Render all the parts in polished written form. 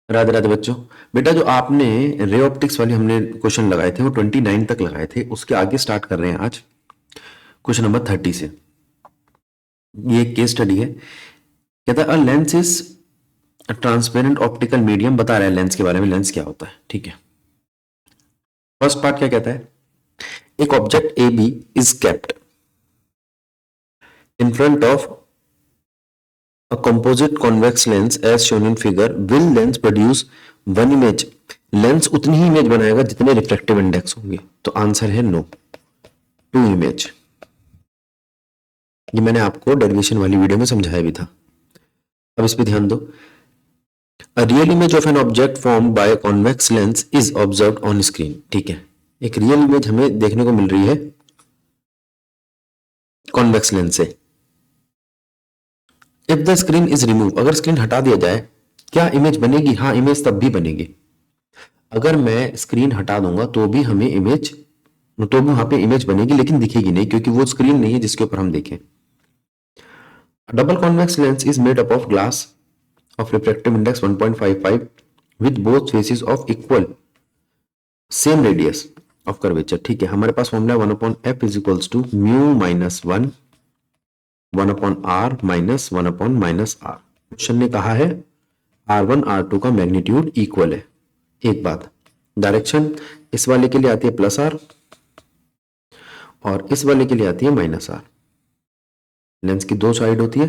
राधे राधे बच्चों। बेटा जो आपने रे ऑप्टिक्स वाली हमने क्वेश्चन लगाए थे वो 29 तक लगाए थे, उसके आगे स्टार्ट कर रहे हैं आज क्वेश्चन नंबर 30 से। ये एक केस स्टडी है। कहता है a lens is transparent optical medium, बता रहा है लेंस के बारे में, लेंस क्या होता है। ठीक है, फर्स्ट पार्ट क्या कहता है, एक object A B is kept in front of a composite convex lens as shown in figure, will lens produce one image? Lens उतनी ही इमेज बनाएगा जितने रिफ्रैक्टिव इंडेक्स होंगे, तो आंसर है नो, टू इमेज। ये मैंने आपको डेरिवेशन वाली वीडियो में समझाया भी था। अब इस पे ध्यान दो। A real image of an object form by convex lens is observed on screen. ठीक है, एक रियल इमेज हमें देखने को मिल रही है कॉन्वेक्स लेंस से। If the screen is remove, अगर स्क्रीन हटा दिया जाए क्या इमेज बनेगी? हाँ, इमेज तब भी बनेगी। अगर मैं स्क्रीन हटा दूंगा तो भी हमें इमेज, तो भी वहां पे इमेज बनेगी लेकिन दिखेगी नहीं, क्योंकि वो स्क्रीन नहीं है जिसके ऊपर हम देखें। Double convex lens is made up of glass of refractive index 1.55 with both faces of equal same radius of curvature। ठीक है, हमारे पास formula 1/f is equals to mu minus 1/r minus 1/-r। Question ने कहा है r1 r2 का magnitude equal है। एक बात, डायरेक्शन इस वाले के लिए आती है प्लस आर और इस वाले के लिए आती है माइनस आर। लेंस की दो साइड होती है,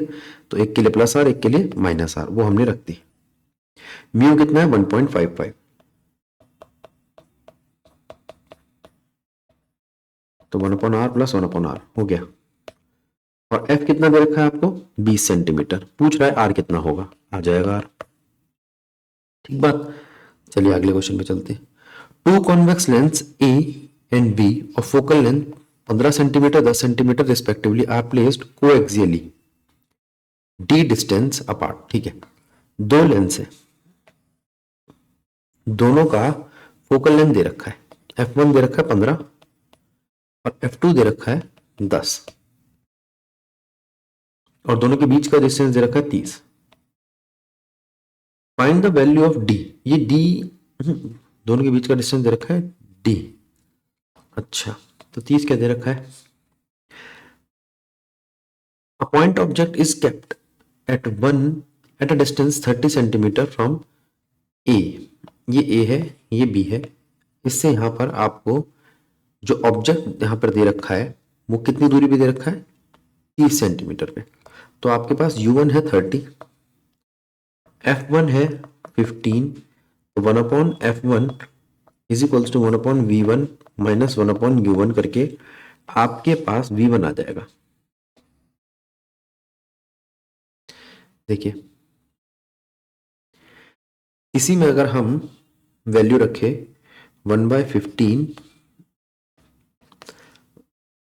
तो एक के लिए प्लस आर एक के लिए माइनस आर, वो हमने रख दी। म्यू कितना है 1.55, तो 1/r प्लस 1/r हो गया। और f कितना दे रखा है आपको 20 सेंटीमीटर, पूछ रहा है r कितना होगा, आ जाएगा r। ठीक बात। चलिए अगले क्वेश्चन पे चलते हैं। Two convex lens a and b of focal length 15 centimetre 10 centimetre respectively are placed coaxially d distance apart. ठीक है, दो लेंस है, दोनों का फोकल लेंथ दे रखा है, f1 दे रखा है 15 और f2 दे रखा है 10 और दोनों के बीच का डिस्टेंस दे रखा है 30। Find the value of d। ये d, दोनों के बीच का डिस्टेंस दे रखा है d। अच्छा, तो 30 क्या दे रखा है। A point object is kept at a distance 30 centimetre from a। ये a है, ये b है। इससे यहां पर आपको जो ऑब्जेक्ट यहां पर दे रखा है वो कितनी दूरी पे दे रखा है 30 सेंटीमीटर पे। तो आपके पास u1 है 30, f1 है 15, तो 1/f1 is equals to 1/v1 minus 1/u1 करके आपके पास v1 आ जाएगा। देखिए, इसी में अगर हम वैल्यू रखें 1/15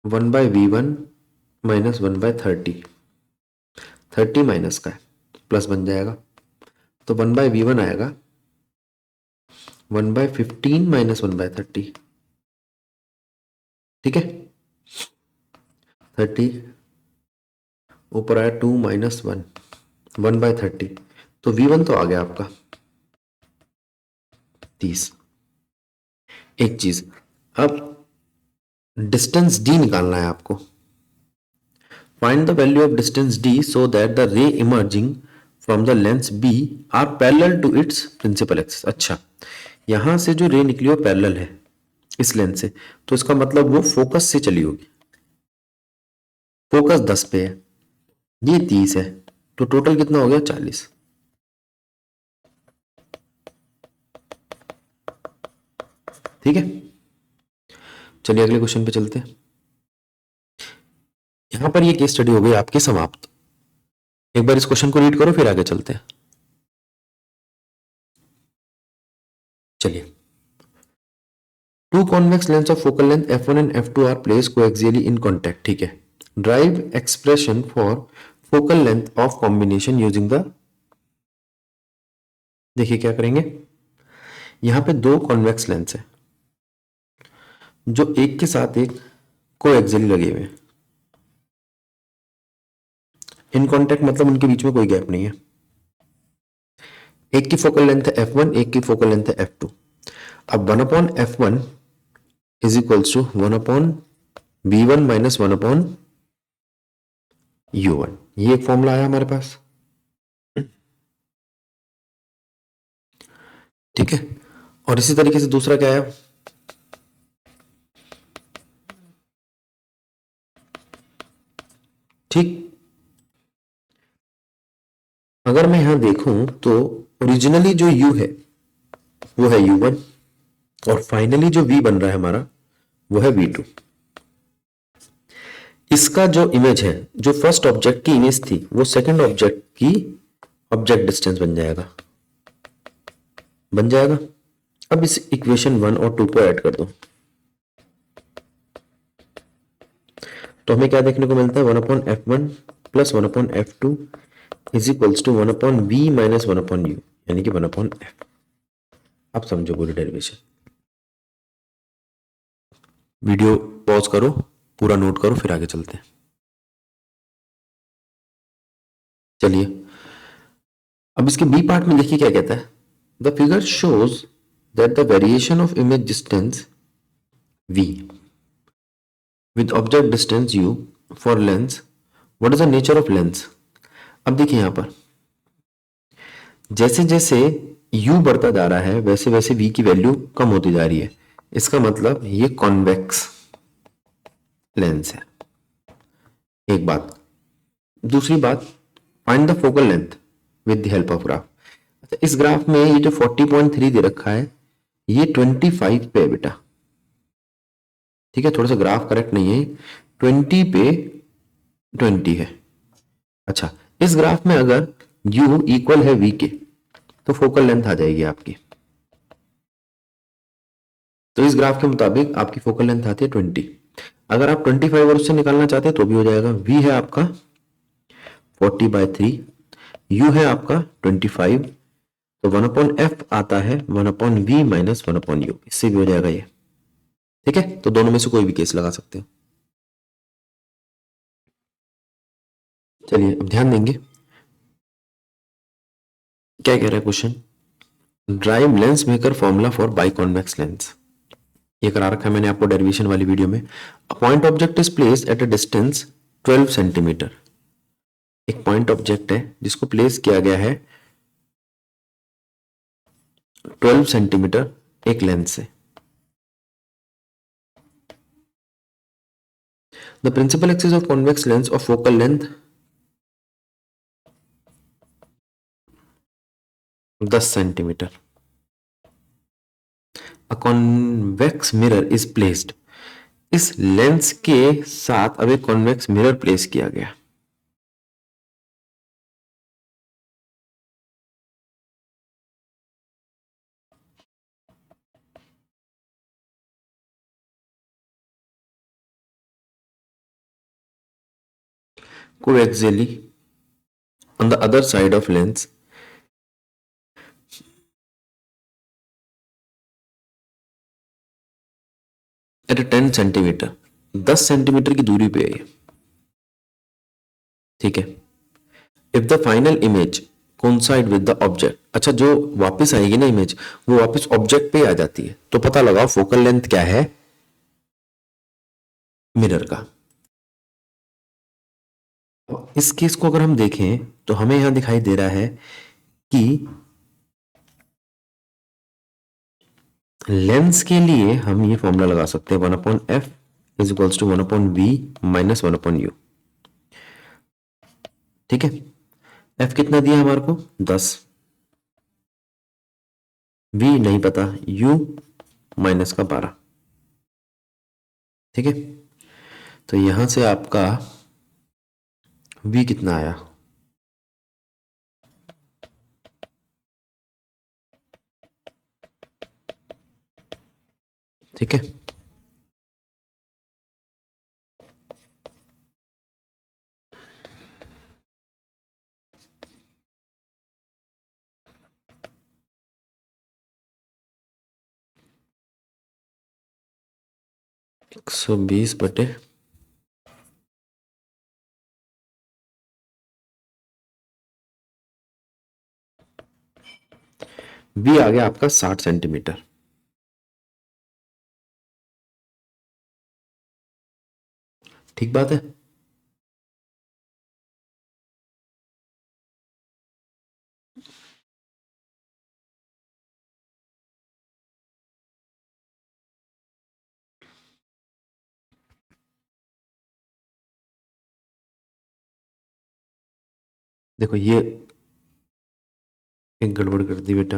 1/v1 माइनस 1/30, 30 माइनस का है प्लस बन जाएगा, तो 1/v1 आएगा 1/15 माइनस 1/30। ठीक है, 30 ऊपर आया 2 माइनस 1 1/30, तो v1 तो आ गया आपका 30। एक चीज, अब डिस्टेंस d निकालना है आपको। Find the value of distance d so that the ray emerging from the lens b are parallel to its principal axis. अच्छा, यहां से जो रे निकली वो पैरेलल है इस लेंस से, तो इसका मतलब वो फोकस से चली होगी। फोकस 10 पे है, ये 30 है, तो टोटल कितना हो गया 40। ठीक है, चलिए अगले क्वेश्चन पे चलते हैं। यहां पर ये केस स्टडी हो गई आपकी समाप्त। एक बार इस क्वेश्चन को रीड करो फिर आगे चलते हैं। चलिए, two convex lens of focal length f1 and f2 are placed coaxially in contact. ठीक है, derive expression for focal length of combination using the. देखिए क्या करेंगे, यहां पे दो कॉन्वेक्स लेंस है जो एक के साथ एक कोएक्सियली लगे हुए हैं। इन कांटेक्ट मतलब उनके बीच में कोई गैप नहीं है। एक की फोकल लेंथ है f1, एक की फोकल लेंथ है f2। अब 1/f1 is equals to 1/v1 minus 1/u1। ये एक फॉर्मूला आया हमारे पास, ठीक है। और इसी तरीके से दूसरा क्या है, ठीक। अगर मैं यहां देखूं तो ओरिजिनली जो u है वो है u1, और फाइनली जो v बन रहा है हमारा वो है v2। इसका जो इमेज है, जो फर्स्ट ऑब्जेक्ट की इमेज थी, वो सेकंड ऑब्जेक्ट की ऑब्जेक्ट डिस्टेंस बन जाएगा। अब इस इक्वेशन 1 और 2 को ऐड कर दो, तो हमें क्या देखने को मिलता है, 1/f1 plus 1/f2 is equals to 1/v minus 1/u, यानी कि 1/f। अब समझो पूरी डेरिवेशन। वीडियो पॉज करो, पूरा नोट करो, फिर आगे चलते हैं। चलिए, अब इसके बी पार्ट में देखिए क्या कहता है। The figure shows that the variation of image distance v with object distance u for lens, what is the nature of lens। अब देखिए यहां पर जैसे जैसे u बढ़ता जा रहा है वैसे वैसे v की वैल्यू कम होती जा रही है। इसका मतलब ये कॉन्वेक्स लेंस है, एक बात। दूसरी बात, find the focal length with the help of graph. अच्छा, इस ग्राफ में ये जो 40.3 दे रखा है ये 25 पे है बेटा, ठीक है। थोड़ा सा ग्राफ करेक्ट नहीं है, 20 पे 20 है। अच्छा, इस ग्राफ में अगर u इक्वल है v के तो फोकल लेंथ आ जाएगी आपकी। तो इस ग्राफ के मुताबिक आपकी फोकल लेंथ आती है 20। अगर आप 25 और उससे निकालना चाहते हैं तो भी हो जाएगा। v है आपका 40/3, u है आपका 25, तो 1/f आता है 1/v माइनस 1/u, इससे भी हो जाएगा ये, ठीक है। तो दोनों में से कोई भी केस लगा सकते हो। चलिए अब ध्यान देंगे क्या कह रहा है question. Derive lens maker formula for biconvex lens, ये करा रखा है मैंने आपको डेरिवेशन वाली वीडियो में। A point object is placed at a distance 12 centimetre. एक पॉइंट ऑब्जेक्ट है जिसको प्लेस किया गया है 12 सेंटीमीटर एक लेंस से। The principal axis of convex lens of focal length 10 centimetre. A convex mirror is placed, इस लेंस के साथ अब एक कॉन्वेक्स मिरर प्लेस किया गया। Coaxially on the other side of lens at a 10 centimetre, 10 centimetre की दूरी पे है ये, ठीक है। If the final image coincide with the object, अच्छा जो वापस आएगी ना इमेज वो वापस ऑब्जेक्ट पे आ जाती है, तो पता लगाओ फोकल लेंथ क्या है मिरर का। इस केस को अगर हम देखें तो हमें यहां दिखाई दे रहा है कि लेंस के लिए हम ये फॉर्मूला लगा सकते हैं 1/f is equals to 1/v minus 1/u, ठीक है। f कितना दिया हमारे को 10, v नहीं पता, u माइनस का 12, ठीक है। तो यहां से आपका v कितना आया, ठीक है। एक 120/, V आ गया आपका 60 सेंटीमीटर। ठीक बात है। देखो ये एक गड़बड़ कर दी बेटा।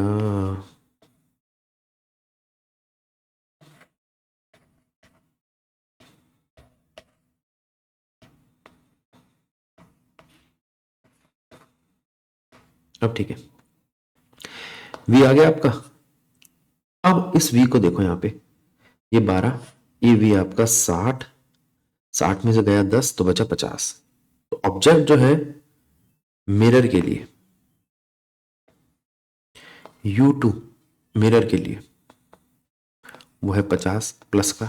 अब ठीक है, V आ गया आपका। अब इस V को देखो यहाँ पे, ये 12, ये V आपका 60, 60 में से गया 10 तो बचा 50। तो ऑब्जेक्ट जो है मिरर के लिए, U2 मिरर के लिए वो है 50 प्लस का,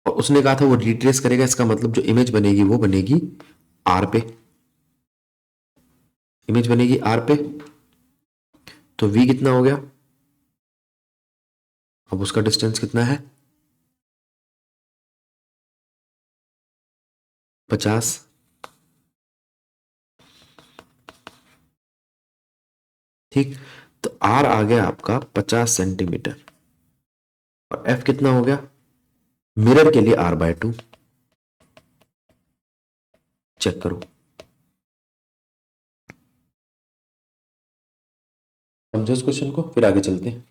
और उसने कहा था वो रिट्रेस करेगा, इसका मतलब जो इमेज बनेगी वो बनेगी R पे, इमेज बनेगी R पे। तो V कितना हो गया, अब उसका डिस्टेंस कितना है 50। ठीक, तो R आ गया आपका 50 सेंटीमीटर, और F कितना हो गया मिरर के लिए R/2। चेक करो, समझो इस क्वेश्चन को, फिर आगे चलते हैं।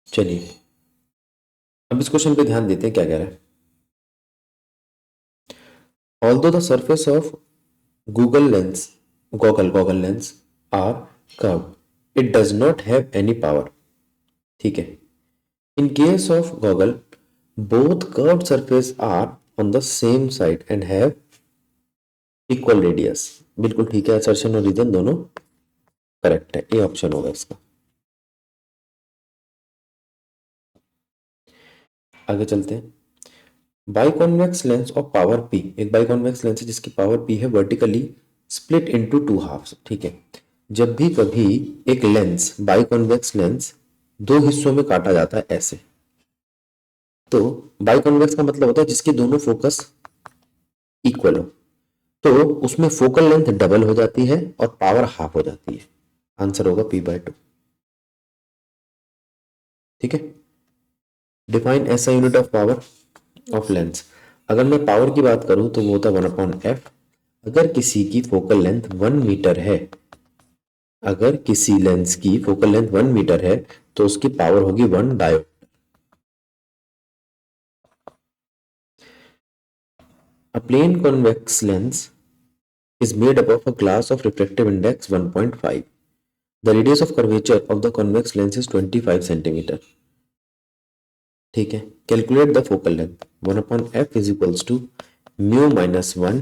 चलिए अब इस क्वेश्चन पे ध्यान देते हैं क्या कह रहा है। Although the surface of Google lens goggle lens are curve it does not have any power. ठीक है, in case of goggle both curved surface are on the same side and have equal radius. बिल्कुल ठीक है, assertion और reason दोनों correct है, A option होगा इसका। आगे चलते हैं। Biconvex lens of power P, एक बाइकॉन्वेक्स लेंस है जिसकी पावर पी है, vertically split into two halves. ठीक है, जब भी कभी एक लेंस बाइकॉन्वेक्स लेंस दो हिस्सों में काटा जाता है ऐसे, तो बाइकॉन्वेक्स का मतलब होता है जिसके दोनों फोकस इक्वल हो, तो उसमें फोकल लेंथ डबल हो जाती है और पावर हाफ हो जाती है। आंसर होगा P/2। ठीक है, डिफाइन ऐसा unit of power of lens. अगर मैं पावर की बात करूं तो वो होता है 1/f। अगर किसी की फोकल लेंथ 1 मीटर है, अगर किसी लेंस की फोकल लेंथ 1 मीटर है तो उसकी पावर होगी 1 diode. A plane convex lens is made up of a glass of refractive index 1.5. The radius of curvature of the convex lens is 25 centimeter. ठीक है, calculate the focal length. 1/f is equals to mu minus 1,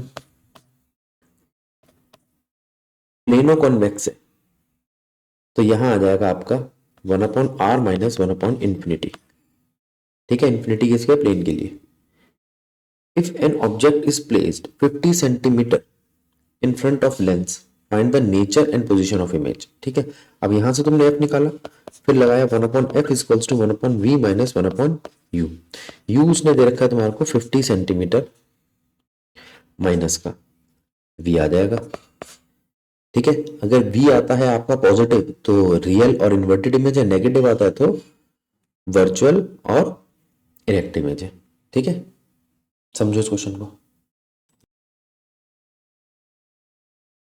plano convex है तो यहां आ जाएगा आपका 1/r minus 1/इंफिनिटी। ठीक है, infinity किसके, प्लेन के लिए। If an object is placed 50 centimetre in front of lens find the nature and position of image. ठीक है, अब यहां से तुमने f निकाला, फिर लगाया 1/f is equals to 1/v minus 1/u। u उसने दे रखा है तुम्हारे को 50 सेंटीमीटर, माइनस का v आ जाएगा। ठीक है, अगर v आता है आपका पॉजिटिव तो रियल और इन्वर्टेड इमेज है, नेगेटिव आता है तो वर्चुअल और इरेक्ट इमेज है। ठीक है, समझो इस क्वेश्चन को।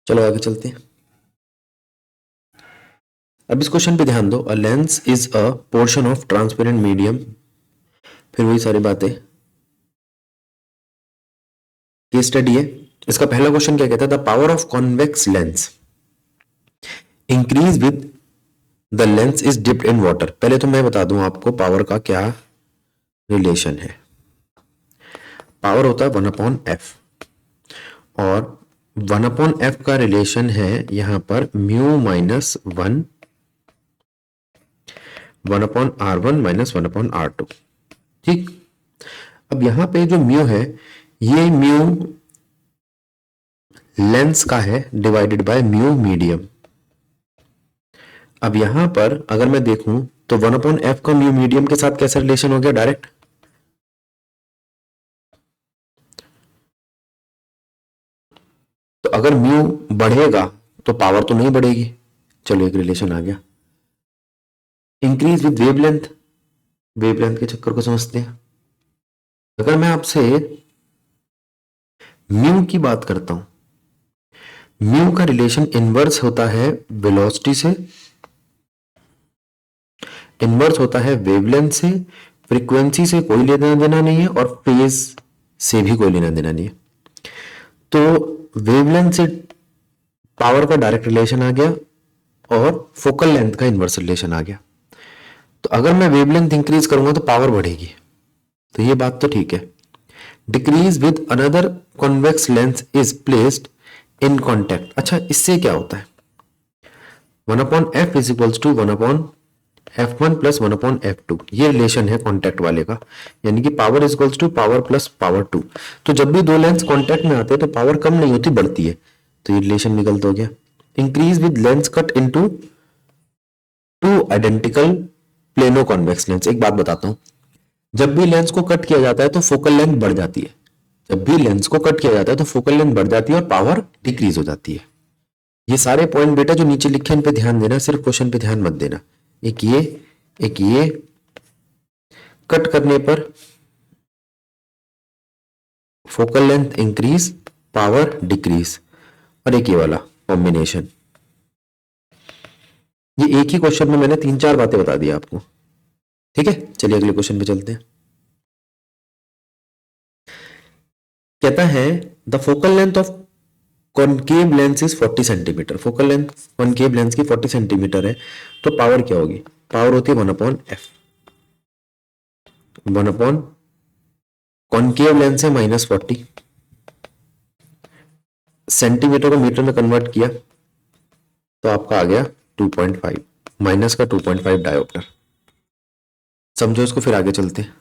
चलो आगे चलते हैं। अब इस क्वेश्चन पे ध्यान दो। A lens is a portion of transparent medium, फिर वही सारी बातें, केस स्टडी है। इसका पहला क्वेश्चन क्या कहता है, the power of convex lens increase with the lens is dipped in water. पहले तो मैं बता दूं आपको पावर का क्या रिलेशन है। पावर होता है 1/f, और 1/f का रिलेशन है यहां पर mu minus 1, 1/r1 minus 1/r2। ठीक, अब यहां पे जो म्यू है, ये म्यू लेंस का है डिवाइडेड बाय म्यू मीडियम। अब यहां पर अगर मैं देखूं तो 1/f का म्यू मीडियम के साथ कैसा रिलेशन हो गया, डायरेक्ट। तो अगर म्यू बढ़ेगा तो पावर तो नहीं बढ़ेगी। चलो एक रिलेशन आ गया। इंक्रीज विद वेवलेंथ, वेवलेंथ के चक्कर को समझते हैं। अगर मैं आपसे म्यू की बात करता हूं, म्यू का रिलेशन इनवर्स होता है वेलोसिटी से, इनवर्स होता है वेवलेंथ से, फ्रीक्वेंसी से कोई लेना देना नहीं है और फेज से भी कोई लेना देना नहीं है। तो वेवलेंथ से पावर का डायरेक्ट रिलेशन आ गया और फोकल लेंथ का इनवर्स रिलेशन आ गया। तो अगर मैं वेवलेंथ इंक्रीज करूंगा तो पावर बढ़ेगी, तो ये बात तो ठीक है। Decrease with another convex lens is placed in contact. अच्छा, इससे क्या होता है, 1/f is equals to 1/f1 plus 1/f2, ये रिलेशन है कॉन्टैक्ट वाले का, यानी कि power is equals to power plus power 2। तो जब भी दो लेंस कॉन्टैक्ट में आते हैं तो पावर कम नहीं होती, बढ़ती है। तो ये रिलेशन निकलता हो गया। Increase with lens cut into two identical plano convex lens. एक बात बताता हूं, जब भी लेंस को कट किया जाता है तो फोकल लेंथ बढ़ जाती है। जब भी लेंस को कट किया जाता है तो फोकल लेंथ बढ़ जाती है और पावर डिक्रीज हो जाती है। ये सारे पॉइंट बेटा जो नीचे लिखे इन पे ध्यान देना, सिर्फ क्वेश्चन पे ध्यान मत देना। एक ये कट करने पर focal length increase, power decrease, और एक ये वाला कॉम्बिनेशन। ये एक ही क्वेश्चन में मैंने 3-4 बातें बता दी आपको। ठीक है, चलिए अगले क्वेश्चन पे चलते हैं। कहता है the focal length of concave lens is 40 centimetre. Focal length concave lens की 40 सेंटीमीटर है, तो पावर क्या होगी? पावर होती है 1/f। 1/ कॉनकेव लेंस है -40, सेंटीमीटर को मीटर में कन्वर्ट किया तो आपका आ गया 2.5, माइनस का 2.5 डायोप्टर। समझो इसको, फिर आगे चलते हैं।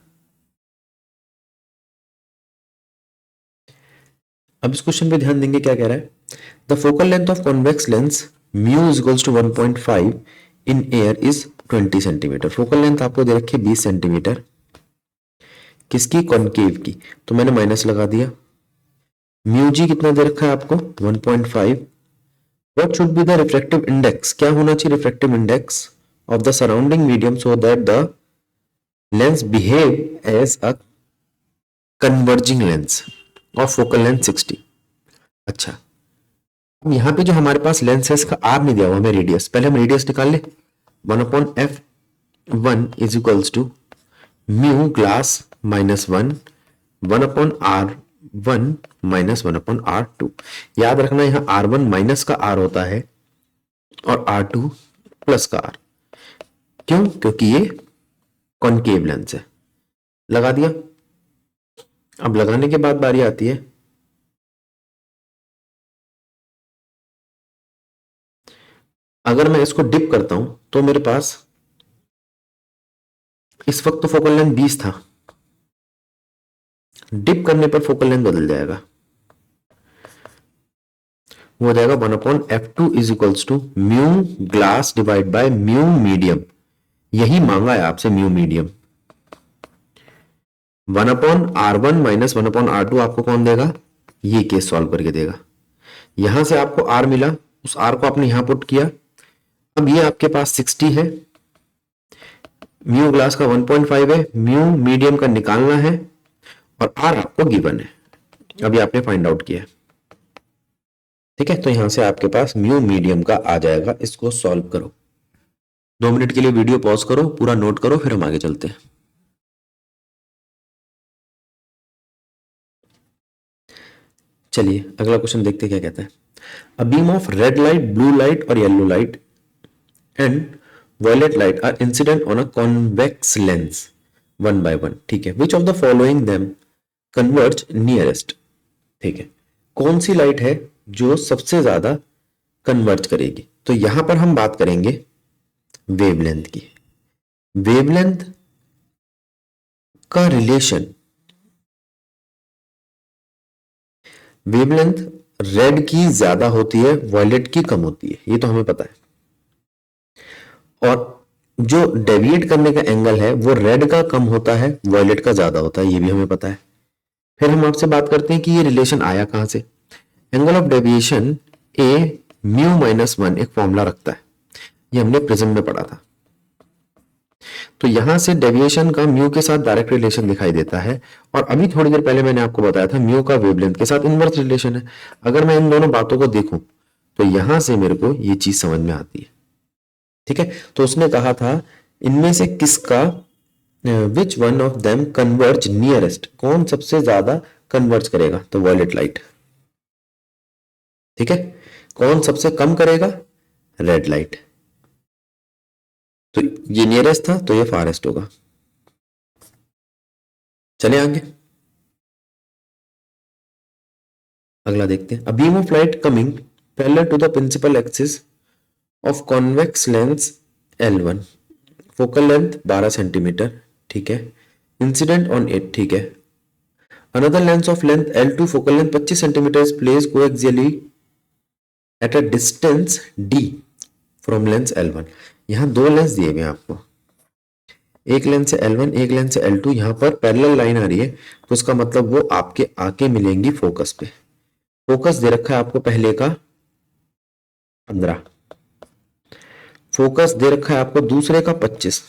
अब इस क्वेश्चन पे ध्यान देंगे, क्या कह रहा है, the focal length of convex lens mu is equals to 1.5 in air is 20 centimetre. Focal length आपको दे रखी है 20 सेंटीमीटर, किसकी? कॉनकेव की। तो मैंने माइनस लगा दिया। म्यू जी कितना दे रखा है आपको? 1.5। What should be the refractive index? क्या होना चाहिए refractive index of the surrounding medium so that the lens behave as a converging lens of focal length 60। अच्छा, अब यहां पे जो हमारे पास लेंस है इसका आर नहीं दिया हुआ, हमें रेडियस। पहले हम रेडियस निकाल ले। 1/f1 is equals to mu glass -1, 1/r1 -1/r2। याद रखना, यहां r1 माइनस का r होता है और r2 प्लस का r। क्यों? क्योंकि ये कॉनकेव लेंस है। लगा दिया। अब लगाने के बाद बारी आती है, अगर मैं इसको डिप करता हूं तो मेरे पास इस वक्त तो फोकल लेंथ 20 था, डिप करने पर फोकल लेंथ बदल जाएगा, वो हो जाएगा 1/f2 is equals to mu glass divide by mu medium. यही मांगा है आपसे, mu medium. 1/r1 minus 1/r2 आपको कौन देगा? ये केस सॉल्व करके देगा। यहां से आपको r मिला, उस r को आपने यहां पुट किया। अब ये आपके पास 60 है, म्यू ग्लास का 1.5 है, म्यू मीडियम का निकालना है और r आपको गिवन है, अभी आपने फाइंड आउट किया। ठीक है, तो यहां से आपके पास म्यू मीडियम का आ जाएगा। इसको सॉल्व करो। 2 मिनट के लिए वीडियो पॉज करो, पूरा नोट करो, फिर हम आगे चलते हैं। चलिए अगला क्वेश्चन देखते हैं क्या कहता है। A beam of red light, blue light और yellow light and violet light are incident on a convex lens 1/1। ठीक है, which of the following them converge nearest. ठीक है, कौन सी लाइट है जो सबसे ज्यादा कन्वर्ज करेगी? तो यहां पर हम बात करेंगे वेवलेंथ की। वेवलेंथ का रिलेशन, वेवलेंथ रेड की ज्यादा होती है, वॉयलेट की कम होती है, ये तो हमें पता है। और जो डेविएट करने का एंगल है वो रेड का कम होता है, वॉयलेट का ज्यादा होता है, ये भी हमें पता है। फिर हम आपसे बात करते हैं कि ये रिलेशन आया कहां से। Angle of deviation A mu minus one एक फॉर्मूला रखता है, ये हमने प्रिज्म में पढ़ा था। तो यहां से डेविएशन का म्यू के साथ डायरेक्ट रिलेशन दिखाई देता है, और अभी थोड़ी देर पहले मैंने आपको बताया था म्यू का वेवलेंथ के साथ इनवर्स रिलेशन है। अगर मैं इन दोनों बातों को देखूं तो यहां से मेरे को ये चीज समझ में आती है। ठीक है, तो उसने कहा था इनमें से किसका which one of them converge nearest, कौन सबसे ज्यादा कन्वर्ज करेगा, तो वॉयलेट लाइट। ठीक है, कौन सबसे कम करेगा, रेड लाइट। तो ये नियरेस्ट था तो ये फारेस्ट होगा। चले आगे, अगला देखते हैं। A beam of light coming parallel to the principal axis of convex lens L1, focal length 12 centimetre, ठीक है, इंसिडेंट ऑन इट, ठीक है। Another lens of length L2, focal length 25 centimetre, is placed coaxially at a distance D from lens L1। यहां दो lens दिए हुए हैं आपको, एक लेंस से L1 एक लेंस से L2, यहां पर पैरेलल लाइन आ रही है, तो उसका मतलब वो आपके आके मिलेंगी फोकस पे। फोकस दे रखा है आपको पहले का 15, फोकस दे रखा है आपको दूसरे का 25,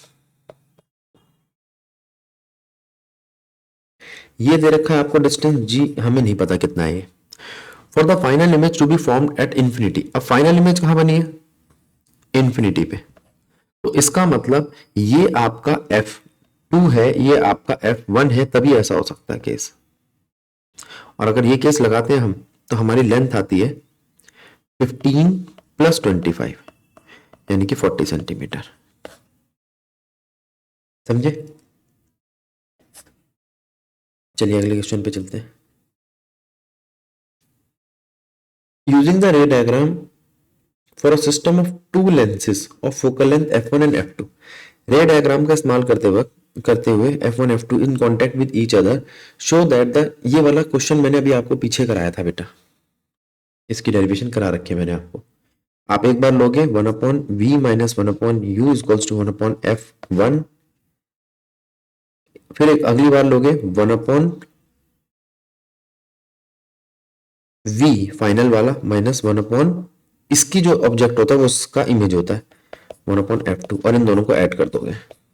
ये दे रखा है आपको डिस्टेंस जी, हमें नहीं पता कितना है ये। For the final image to be formed at infinity, अब फाइनल इमेज कहां बनी है, इंफिनिटी पे। तो इसका मतलब ये आपका F2 है, ये आपका F1 है, तभी ऐसा हो सकता है केस। और अगर ये केस लगाते हैं हम, तो हमारी लेंथ आती है 15 प्लस 25, यानी कि 40 सेंटीमीटर। समझे? चलिए अगले क्वेश्चन पे चलते हैं। यूजिंग द रे diagram for a system of to lenses of focal length F1 and F2, रे डायग्राम का इस्तेमाल करते हुए F1 F2 in contact with each other show that the, ये वाला क्वेश्चन मैंने अभी आपको पीछे कराया था बेटा, इसकी डेरिवेशन करा रखी है मैंने आपको। आप एक बार लोगे 1 upon v minus 1 upon u equals to 1 upon F1, फिर एक अगली बार लोगे 1 अपॉन वी फाइनल वाला माइनस 1 अपॉन, इसकी जो ऑब्जेक्ट होता है वो उसका इमेज होता है 1 अपॉन F2, और इन दोनों को ऐड कर दोगे।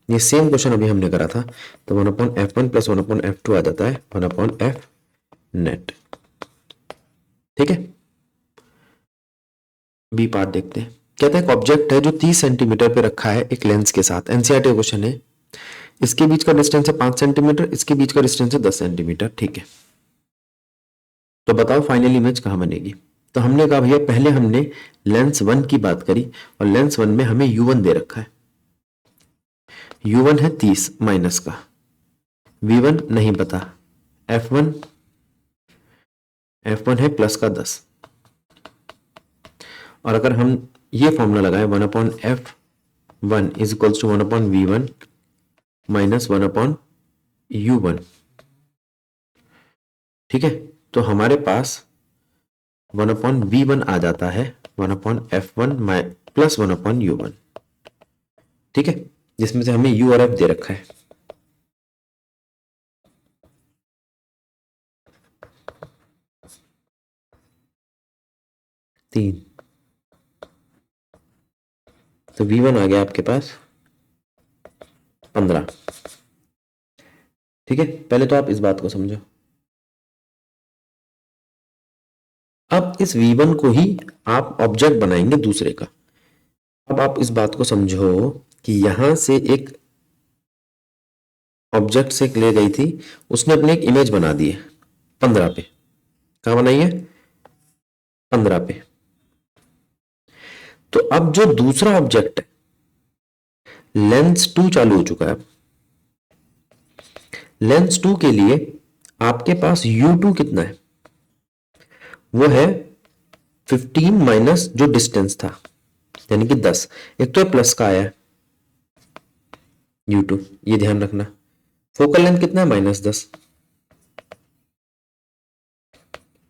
ये सेम क्वेश्चन अभी हमने करा था, तो 1 upon F1 plus 1 upon F2 आ जाता है 1 अपॉन F नेट। ठीक है, बी पार्ट देखते हैं। कहते हैं ऑब्जेक्ट है जो 30 सेंटीमीटर पे रखा है एक लेंस के साथ, एनसीईआरटी क्वेश्चन है। इसके बीच का डिस्टेंस है 5 सेंटीमीटर, इसके बीच का डिस्टेंस है 10 सेंटीमीटर। ठीक है, तो बताओ फाइनल इमेज कहां बनेगी। तो हमने कहा भैया पहले हमने लेंस 1 की बात करी, और लेंस 1 में हमें U1 दे रखा है, U1 है 30 माइनस का, V1 नहीं पता, F1 है प्लस का 10। और अगर हम ये फॉर्मूला लगाए 1 upon F1 is equals to 1 upon V1 minus 1 upon U1, ठीक है, तो हमारे पास 1 अपॉन V1 आ जाता है 1 upon F1 plus 1 upon U1। ठीक है, जिसमें से हमें U और F दे रखा है। तीन, तो V1 आ गया आपके पास 15। ठीक है, पहले तो आप इस बात को समझो। अब इस V1 को ही आप ऑब्जेक्ट बनाएंगे दूसरे का। अब आप इस बात को समझो कि यहां से एक ऑब्जेक्ट से ले गई थी, उसने अपनी एक इमेज बना दी है 15 पे। कहां बनाई है, 15 पे। तो अब जो दूसरा ऑब्जेक्ट है लेंस 2 चालू हो चुका है। लेंस 2 के लिए आपके पास U2 कितना है, वो है 15 माइनस जो डिस्टेंस था, यानी कि 10। एक तो प्लस का आया है U2, ये ध्यान रखना। फोकल लेंथ कितना है, -10।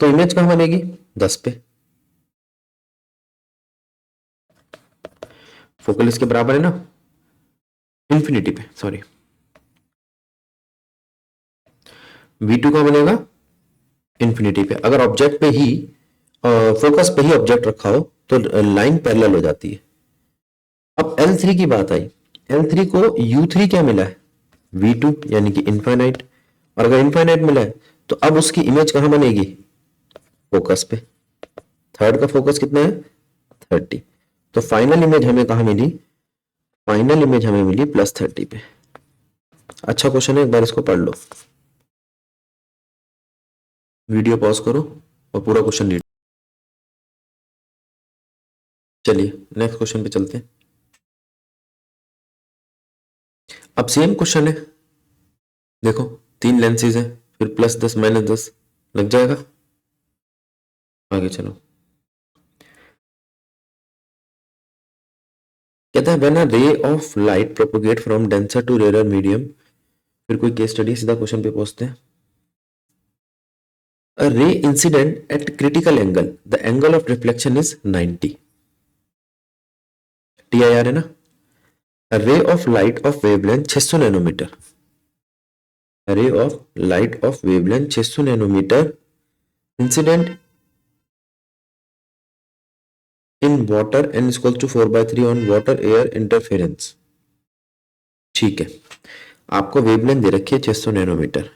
तो इमेज कहां बनेगी? 10 पे। फोकल इसके बराबर है ना, इंफिनिटी पे, सॉरी। V2 कहां बनेगा? इंफिनिटी पे। अगर ऑब्जेक्ट पे ही फोकस पे ही ऑब्जेक्ट रखा हो तो लाइन पैरेलल हो जाती है। अब L3 की बात आई, L3 को U3 क्या मिला है? V2 यानी कि इनफाइनाइट। और अगर इनफाइनाइट मिला है तो अब उसकी इमेज कहां बनेगी? फोकस पे। थर्ड का फोकस कितना है? 30। तो फाइनल इमेज हमें कहां मिली? फाइनल इमेज हमें मिली +30 पे। अच्छा क्वेश्चन है, एक बार इसको पढ़ लो। वीडियो पॉज करो और पूरा क्वेश्चन रीड। चलिए नेक्स्ट क्वेश्चन पे चलते हैं। अब सेम क्वेश्चन है, देखो 3 लेंसेज है, फिर +10 -10 लग जाएगा। आगे चलो। कहता है when a ray of light propagate from denser to rarer medium. फिर कोई केस स्टडी, सीधा क्वेश्चन पे पहुंचते हैं। A ray incident at critical angle. The angle of reflection is 90. TIR है ना? A ray of light of wavelength 600 nanometre. A ray of light of wavelength 600 nanometre incident in water n is equal to 4/3 on water air interference. ठीक है, आपको wavelength दे रखी है 600 nanometre,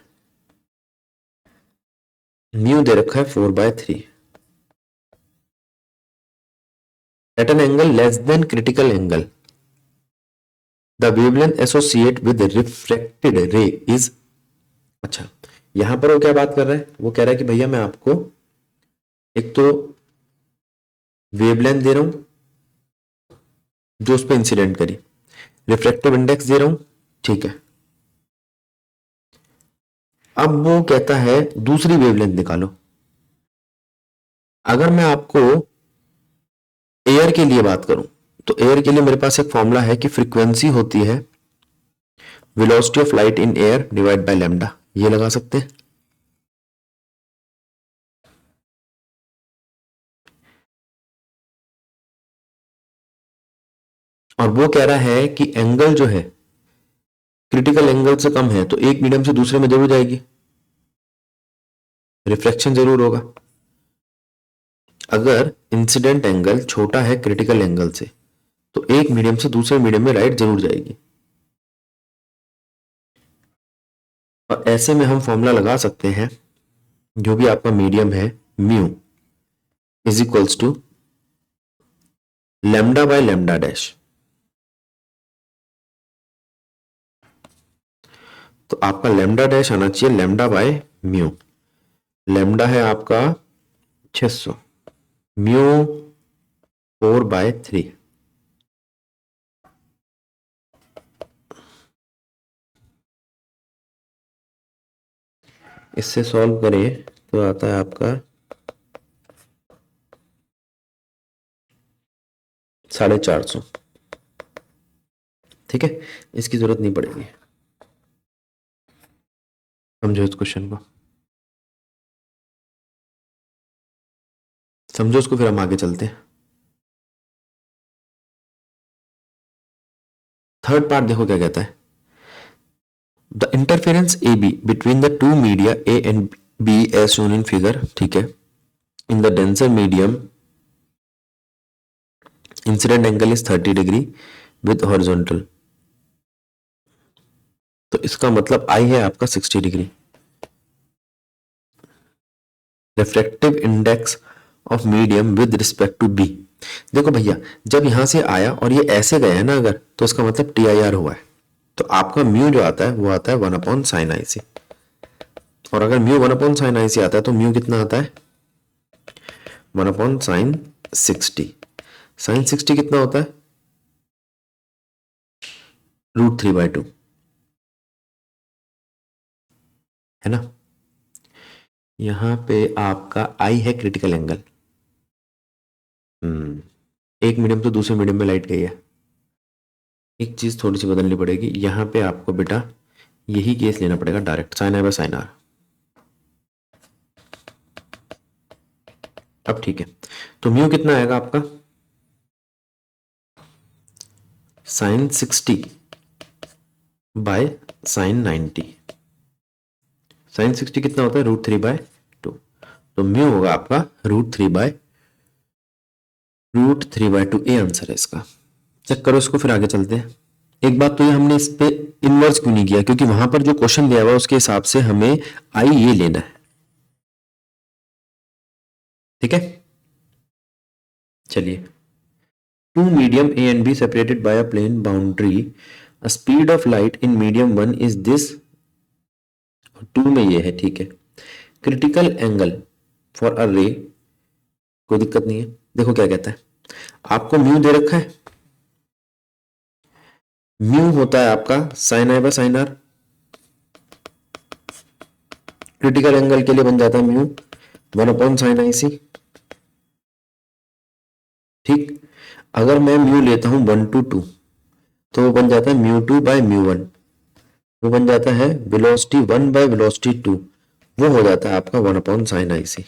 mu दे रखा है 4/3 at an angle less than critical angle. The wavelength associated with the refracted ray is। अच्छा, यहां पर वो क्या बात कर रहा है? वो कह रहा है कि भैया मैं आपको एक तो वेवलेंथ दे रहा हूं जो उस पर इंसिडेंट करी, रिफ्रैक्टिव इंडेक्स दे रहा हूं, ठीक है। अब वो कहता है दूसरी वेवलेंथ निकालो। अगर मैं आपको एयर के लिए बात करूं तो एयर के लिए मेरे पास एक फॉर्मूला है कि फ्रीक्वेंसी होती है velocity of light in air divide by lambda, ये लगा सकते हैं। और वो कह रहा है कि एंगल जो है क्रिटिकल एंगल से कम है तो एक मीडियम से दूसरे में जरूर जाएगी, रिफ्लेक्शन जरूर होगा। अगर इंसिडेंट एंगल छोटा है क्रिटिकल एंगल से तो एक मीडियम से दूसरे मीडियम में लाइट जरूर जाएगी। और ऐसे में हम फॉर्मूला लगा सकते हैं, जो भी आपका मीडियम है mu is equals to lambda by lambda dash. तो आपका लैम्डा डैश आना चाहिए लैम्डा बाय म्यू। लैम्डा है आपका 600, म्यू 4/3। इससे सॉल्व करें तो आता है आपका 450। ठीक है, इसकी जरूरत नहीं पड़ेगी, समझो इस क्वेश्चन को, समझो उसको, फिर हम आगे चलते हैं। थर्ड पार्ट देखो क्या कहता है। The interference a b between the two media a and b as shown in figure, ठीक है, in the denser medium incident angle is 30 degree with horizontal. तो इसका मतलब आई है आपका 60 degree. Refractive index of medium with respect to b. देखो भैया, जब यहां से आया और ये ऐसे गया है ना अगर, तो इसका मतलब TIR हुआ है। तो आपका म्यू जो आता है वो आता है 1/sin IC। और अगर म्यू 1/sin IC आता है तो म्यू कितना आता है? 1/sin 60। sin 60 कितना होता है? √3/2, है ना। यहां पे आपका आई है क्रिटिकल एंगल। एक मीडियम से दूसरे मीडियम में लाइट गई है। एक चीज थोड़ी सी बदलनी पड़ेगी, यहां पे आपको बेटा यही केस लेना पड़ेगा डायरेक्ट, sin I/sin R। अब ठीक है, तो म्यू कितना आएगा आपका, साइन 60 बाय साइन 90। साइन 60 कितना होता है, √3/2। तो म्यू होगा आपका √3/2। ए आंसर है इसका। चेक करो इसको, फिर आगे चलते हैं। एक बात तो ये, हमने इस पे इन्वर्स क्यों नहीं किया, क्योंकि वहां पर जो क्वेश्चन दिया हुआ है उसके हिसाब से हमें आई ये लेना है। ठीक है, चलिए। Two medium a and b separated by a plane boundary, a speed of light in medium 1 is this, 2 में ये है, ठीक है। क्रिटिकल एंगल फॉर अ रे, कोई दिक्कत नहीं है। देखो क्या कहता है, आपको म्यू दे रखा है, म्यू होता है आपका sine i by sine r. Critical angle के लिए बन जाता है म्यू 1/sin आई सी। ठीक, अगर मैं म्यू लेता हूं 1 to 2, तो वो बन जाता है μ2/μ1। वो बन जाता है वेलोसिटी 1/वेलोसिटी 2, वो हो जाता है आपका 1/sin आई सी।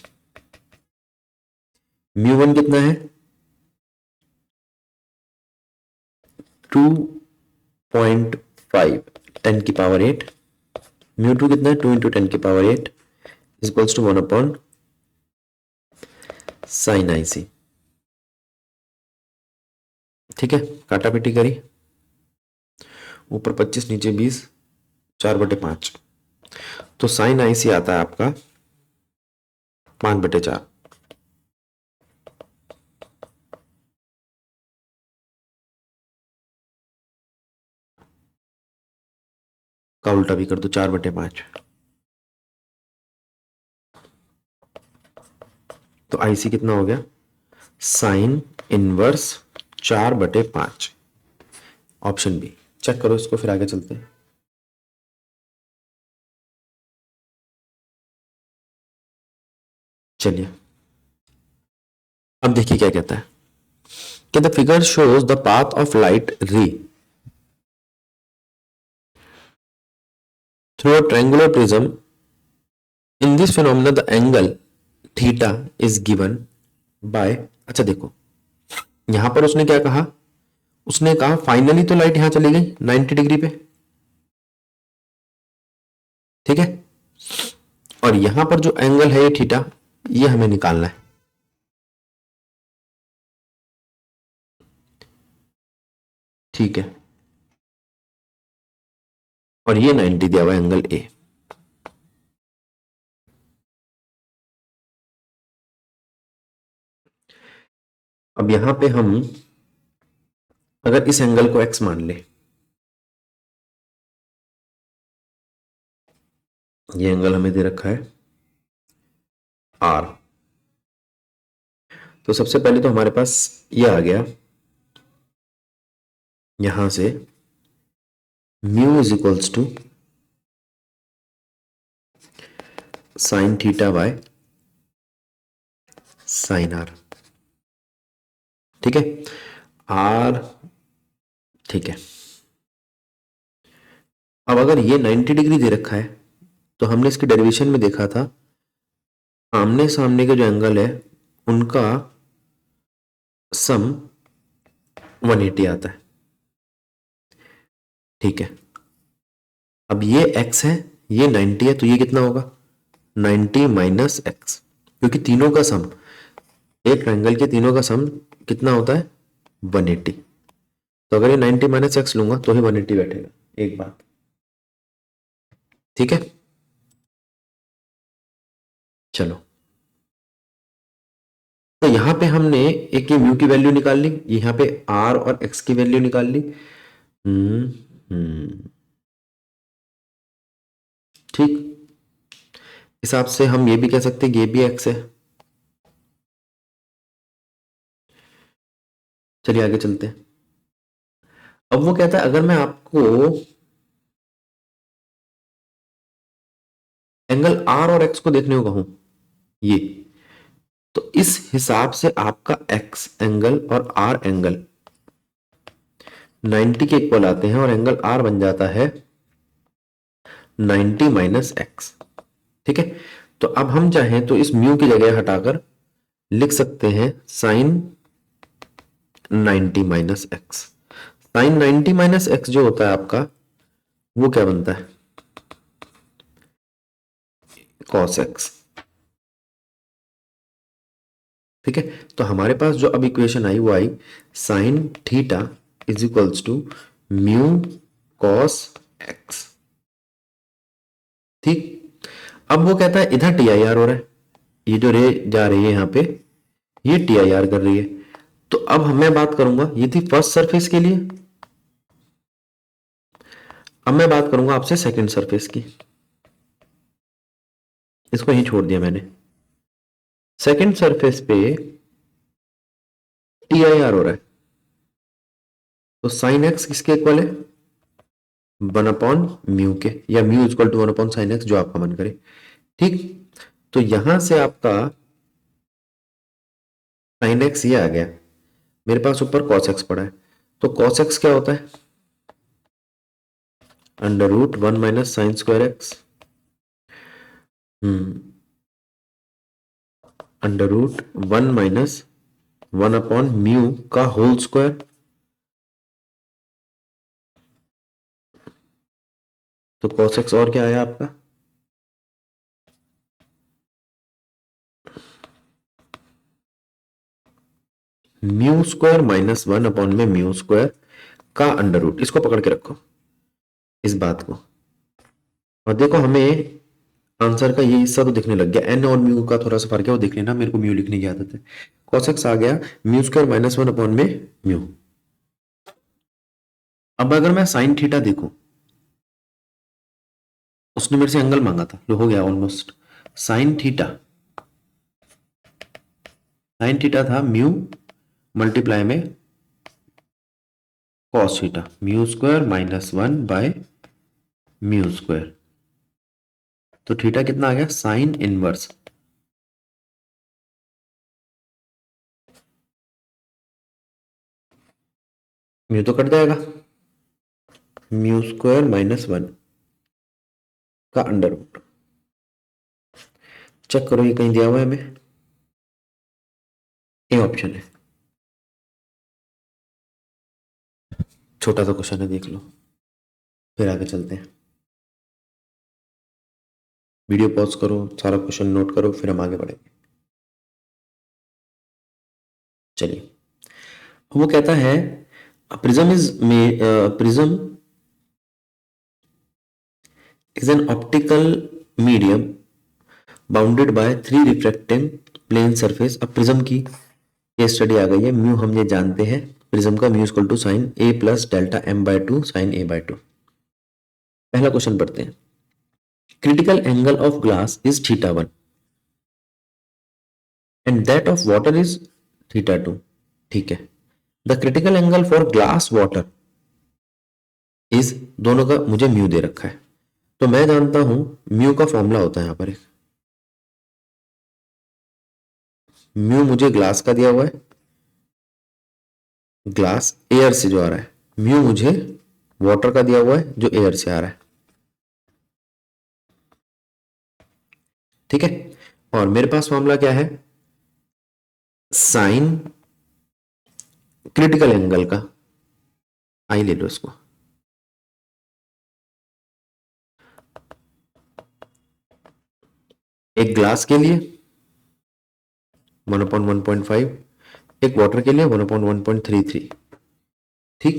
μ1 कितना है, 2.5 10⁸। μ2 कितना है, 2 × 10⁸ इक्वल्स टू 1/sin आई सी। ठीक है, काटा पीटी करी, ऊपर 25 नीचे 20, 4/5। तो साइन आई सी आता है आपका 5/4। का उल्टा भी कर दो, 4/5। तो आईसी कितना हो गया, sine inverse 4/5, option b. Check करो इसको, फिर आगे चलते हैं। चलिए, अब देखिए क्या कहता है कि the figure shows the path of light रे through a triangular prism. In this phenomena the angle theta is given by, अच्छा देखो यहां पर उसने क्या कहा, उसने कहा फाइनली तो लाइट यहां चली गई 90 डिग्री पे, ठीक है, और यहां पर जो एंगल है ये थीटा, ये हमें निकालना है। ठीक है, और ये 90 दिया हुआ एंगल ए। अब यहां पे हम अगर इस एंगल को एक्स मान ले, ये एंगल हमें दे रखा है आर, तो सबसे पहले तो हमारे पास ये आ गया, यहां से mu is equals to sine theta by sine r. ठीक है, आर, ठीक है। अब अगर ये 90 डिग्री दे रखा है, तो हमने इसके डेरिवेशन में देखा था, आमने सामने के जो एंगल है उनका सम 180 आता है। ठीक है, अब ये x है, ये 90 है, तो ये कितना होगा 90 माइनस एक्स, क्योंकि तीनों का सम, एक ट्रायंगल के तीनों का सम कितना होता है 180। तो अगर ये 90 माइनस एक्स लूंगा तो ही 180 बैठेगा, एक बात। ठीक है, चलो, तो यहां पे हमने एक ये म्यू की वैल्यू निकाल ली, यहां पे आर और एक्स की वैल्यू निकाल ली। ठीक, हिसाब से हम ये भी कह सकते हैं ये भी एक्स है। चलिए आगे चलते हैं। अब वो कहता है अगर मैं आपको एंगल आर और एक्स को देखने को कहूं, ये, तो इस हिसाब से आपका एक्स एंगल और आर एंगल 90 के इक्वल आते हैं, और एंगल आर बन जाता है 90 माइनस एक्स। ठीक है, तो अब हम चाहें तो इस म्यू की जगह हटाकर लिख सकते हैं sine 90 minus x. Sine 90 minus x जो होता है आपका, वो क्या बनता है, कॉस एक्स। ठीक है, तो हमारे पास जो अब इक्वेशन आई वो i sine theta is equals to mu cos x. ठीक, अब वो कहता है इधर टी आई आर हो रहा है, ये जो रे जा रही है यहां पे, ये टी आई आर कर रही है। तो अब मैं बात करूंगा, ये थी फर्स्ट सरफेस के लिए, अब मैं बात करूंगा आपसे सेकंड सरफेस की। इसको यहीं छोड़ दिया मैंने। सेकंड सरफेस पे टी आई आर हो रहा है, तो साइन एक्स किसके इक्वल है, 1/म्यू के, या mu equal to 1/sin x, जो आपका मन करे। ठीक, तो यहां से आपका sin x ये आ गया, मेरे पास ऊपर cos x पड़ा है, तो cos x क्या होता है, √1 minus sine square x, √1 minus 1/म्यू का होल स्क्वायर। तो cos x और क्या आया आपका, म्यू स्क्वायर माइनस 1/म्यू स्क्वायर का √, इसको पकड़ के रखो इस बात को, और देखो हमें आंसर का ये हिस्सा तो दिखने लग गया, एन और म्यू का थोड़ा सा फर्क है वो देख लेना, मेरे को म्यू लिखने की आदत है। cos x आ गया म्यू स्क्वायर माइनस 1 में म्यू। अब अगर मैं साइन थीटा देखूं, उसने मेरे से एंगल मांगा था, जो हो गया almost. Sine theta, sine theta था म्यू मल्टीप्लाई में cos theta, mu square minus 1 mu square. तो थीटा कितना आ गया, साइन इनवर्स म्यू तो कट जाएगा, म्यू स्क्वायर माइनस 1 का √। चेक करो ये कहीं दिया हुआ है हमें, ए ऑप्शन है, छोटा सा क्वेश्चन है, देख लो, फिर आगे चलते हैं। वीडियो पॉज करो, सारा क्वेश्चन नोट करो, फिर हम आगे बढ़ेंगे। चलिए, वो कहता है prism is an optical medium bounded by 3 refracting plane surface. अब प्रिज्म की केस स्टडी आ गई है, म्यू हम ये जानते हैं, प्रिज्म का mu equal to sine A plus delta m/2 sine a/2। पहला क्वेश्चन पढ़ते हैं, critical angle of glass is θ1 and that of water is θ2। ठीक है, the critical angle for glass water is, दोनों का मुझे म्यू दे रखा है, तो मैं जानता हूं म्यू का फॉर्मूला होता है यहां पर एक, म्यू मुझे ग्लास का दिया हुआ है, ग्लास एयर से जो आ रहा है, म्यू मुझे वाटर का दिया हुआ है जो एयर से आ रहा है। ठीक है, और मेरे पास फॉर्मूला क्या है, साइन क्रिटिकल एंगल का, आई ले लो इसको, एक ग्लास के लिए 1/1.5, एक वाटर के लिए 1/1.33। ठीक,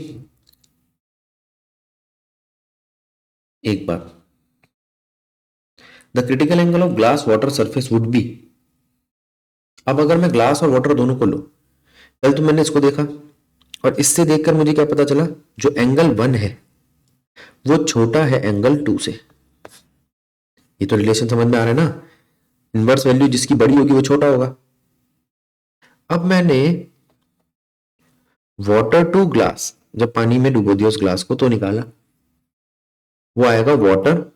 एक बार the critical angle of glass water surface would be, अब अगर मैं ग्लास और वाटर दोनों को लो, कल तो मैंने इसको देखा और इससे देखकर मुझे क्या पता चला, जो एंगल 1 है वो छोटा है एंगल 2 से। ये तो रिलेशन समझ में आ रहा है ना, इनवर्स वैल्यू जिसकी बड़ी होगी वो छोटा होगा। अब मैंने वाटर टू ग्लास, जब पानी में डुबो दिया उस ग्लास को, तो निकाला, वो आएगा water,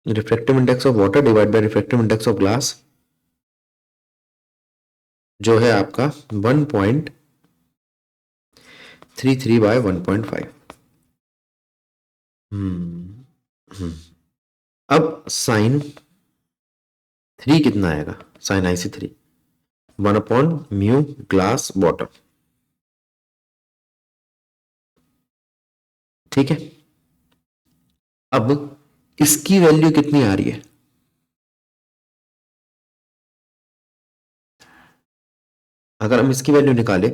refractive index of water divide by refractive index of glass, जो है आपका 1.33/1.5। अब साइन 3 कितना आएगा, साइन आई से 3, 1/μ ग्लास वाटर। ठीक है, अब इसकी वैल्यू कितनी आ रही है? अगर हम इसकी वैल्यू निकालें,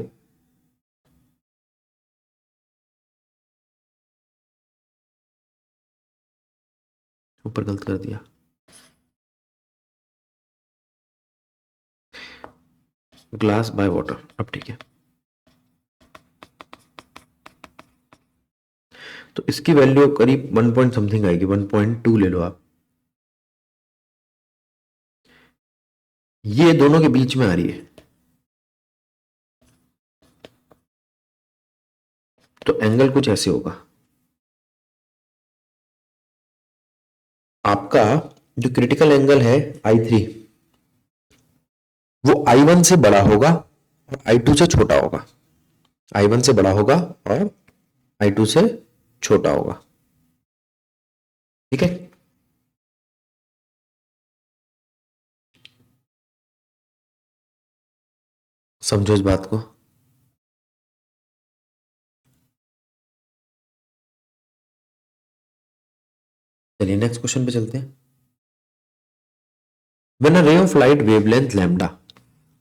ऊपर गलत कर दिया, ग्लास बाय वाटर। अब ठीक है, तो इसकी वैल्यू करीब 1 पॉइंट समथिंग आएगी, 1.2 ले लो आप। ये दोनों के बीच में आ रही है, तो एंगल कुछ ऐसे होगा। आपका जो क्रिटिकल एंगल है I3, वो I1 से बड़ा होगा और I2 से छोटा होगा। I1 से बड़ा होगा और I2 से छोटा होगा। ठीक है, समझो इस बात को। चलिए नेक्स्ट क्वेश्चन पे चलते हैं। When a ray of light wavelength lambda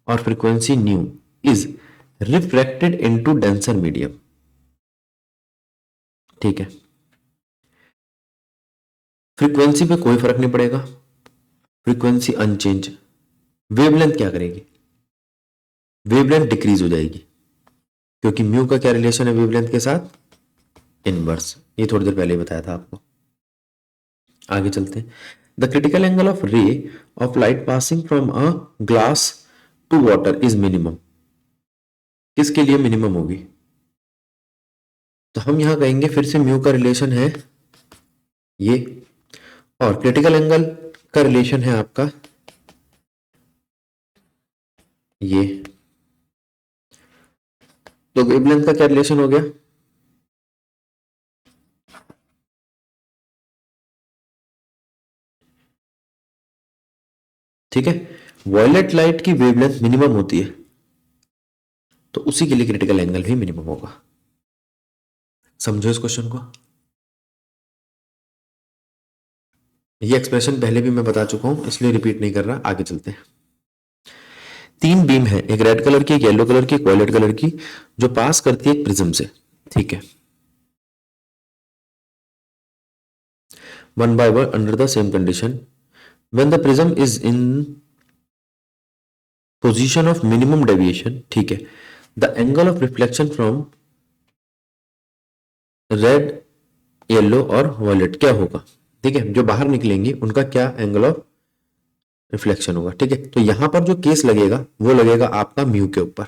or frequency nu is refracted into denser medium, ठीक है, फ्रीक्वेंसी पे कोई फर्क नहीं पड़ेगा, फ्रीक्वेंसी अनचेंज, वेवलेंथ क्या करेगी? वेवलेंथ डिक्रीज हो जाएगी, क्योंकि म्यू का क्या रिलेशन है वेवलेंथ के साथ? इनवर्स। ये थोड़ी देर पहले ही बताया था आपको। आगे चलते हैं। The critical angle of ray of light passing from a glass to water is minimum. किसके लिए मिनिमम होगी? तो हम यहां कहेंगे फिर से म्यू का रिलेशन है ये, और क्रिटिकल एंगल का रिलेशन है आपका ये। तो वेवलेंथ का क्या रिलेशन हो गया? ठीक है, वॉयलेट लाइट की वेवलेंथ मिनिमम होती है, तो उसी के लिए क्रिटिकल एंगल भी मिनिमम होगा। समझो इस क्वेश्चन को। ये एक्सप्रेशन पहले भी मैं बता चुका हूं, इसलिए रिपीट नहीं कर रहा। आगे चलते हैं। 3 बीम है, एक रेड कलर की, एक येलो कलर की, एक वायलेट कलर की, जो पास करती है एक प्रिज्म से। ठीक है, 1 by 1 under the same condition, when the prism is in position of minimum deviation, ठीक है, the angle of reflection from red, yellow और वायलेट क्या होगा? ठीक है, जो बाहर निकलेंगी उनका क्या एंगल ऑफ रिफ्लेक्शन होगा। ठीक है, तो यहां पर जो केस लगेगा वो लगेगा आपका म्यू के ऊपर।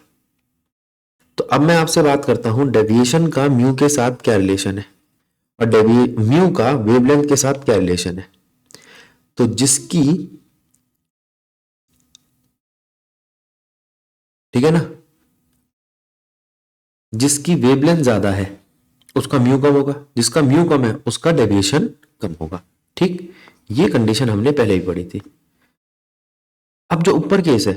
तो अब मैं आपसे बात करता हूं डेविएशन का म्यू के साथ क्या रिलेशन है, और म्यू का वेवलेंथ के साथ क्या रिलेशन है। तो जिसकी, ठीक है ना, जिसकी वेवलेंथ ज्यादा है उसका म्यू कम होगा, जिसका म्यू कम है उसका डेविएशन कम होगा। ठीक, ये कंडीशन हमने पहले ही पढ़ी थी। अब जो ऊपर केस है,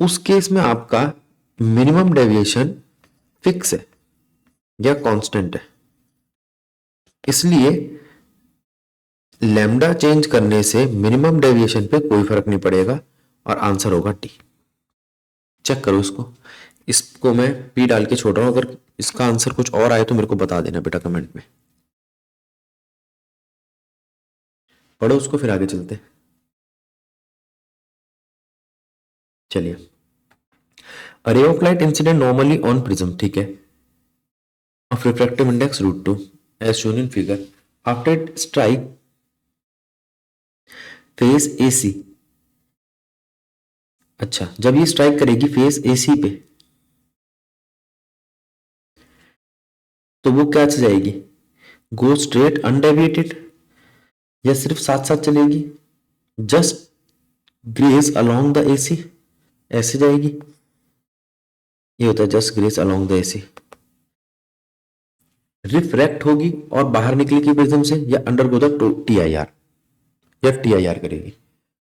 उस केस में आपका मिनिमम डेविएशन फिक्स है या कांस्टेंट है, इसलिए लैम्डा चेंज करने से मिनिमम डेविएशन पे कोई फर्क नहीं पड़ेगा और आंसर होगा टी। चेक करो इसको मैं पी डाल के छोड़ रहा हूं। अगर इसका आंसर कुछ और आए तो मेरे को बता देना बेटा कमेंट में। पढ़ो उसको, फिर आगे चलते हैं। चलिए, a ray of light incident normally on prism, ठीक है, of refractive index √2 as shown in figure, after it strike face AC। अच्छा, जब ये स्ट्राइक करेगी फेस AC पे तो वो क्या जाएगी? गो स्ट्रेट अनडेविएटेड, या सिर्फ साथ साथ चलेगी? Just graze along the AC, ऐसे जाएगी? ये होता है just graze along the AC। Refract होगी और बाहर निकलेगी प्रिज्म से, या अंडर गो द TIR, या TIR करेगी?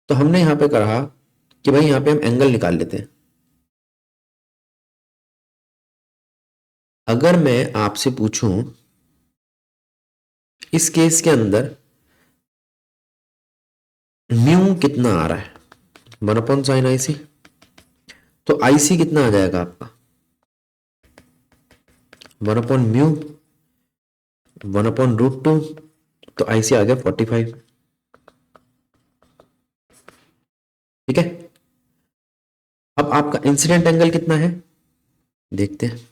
तो हमने यहां पे कहा कि भाई यहां पे हम एंगल निकाल लेते हैं। अगर मैं आपसे पूछूं इस केस के अंदर म्यू कितना आ रहा है, 1/sin IC, तो IC कितना आ जाएगा आपका 1/μ 1/√2, तो IC आ गया 45। ठीक है, अब आपका इंसिडेंट एंगल कितना है देखते हैं।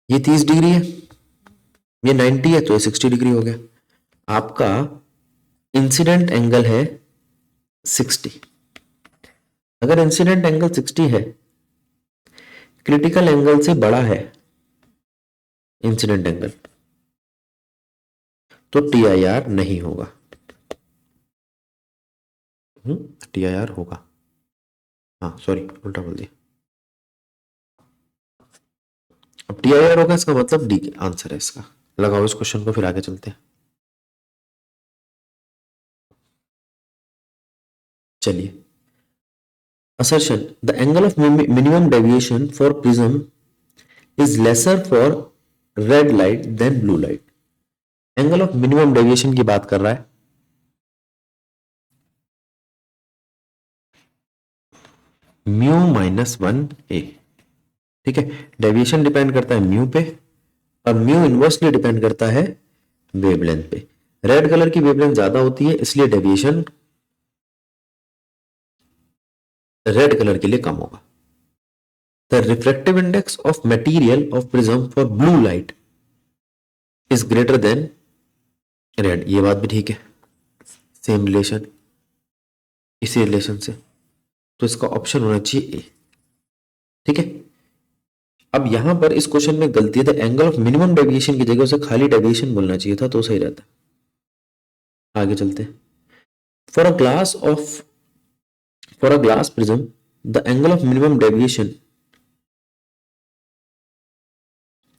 ये 30 डिग्री है, ये 90 है, तो ये 60 डिग्री हो गया। आपका इंसिडेंट एंगल है 60। अगर इंसिडेंट एंगल 60 है, क्रिटिकल एंगल से बड़ा है इंसिडेंट एंगल, तो TIR नहीं होगा। TIR होगा, हाँ सॉरी उल्टा बोल दिया। अब TIR होगा, इसका मतलब डी आंसर है इसका। लगाओ इस क्वेश्चन को, फिर आगे चलते हैं। चलिए, assertion the angle of minimum deviation for prism is lesser for red light than blue light। Angle of minimum deviation की बात कर रहा है। Mu -1a। ठीक है, डेविएशन डिपेंड करता है म्यू पे, और म्यू इनवर्सली डिपेंड करता है वेवलेंथ पे। रेड कलर की वेवलेंथ ज्यादा होती है, इसलिए डेविएशन रेड कलर के लिए कम होगा। The refractive index of material of prism for blue light is greater than red. ये बात भी ठीक है, सेम रिलेशन, इसी रिलेशन से, तो इसका ऑप्शन होना चाहिए ए। ठीक है, अब यहां पर इस क्वेश्चन में गलती है, the angle of minimum deviation की जगह उसे खाली डेविएशन बोलना चाहिए था, तो सही रहता। आगे चलते हैं। For a glass prism the angle of minimum deviation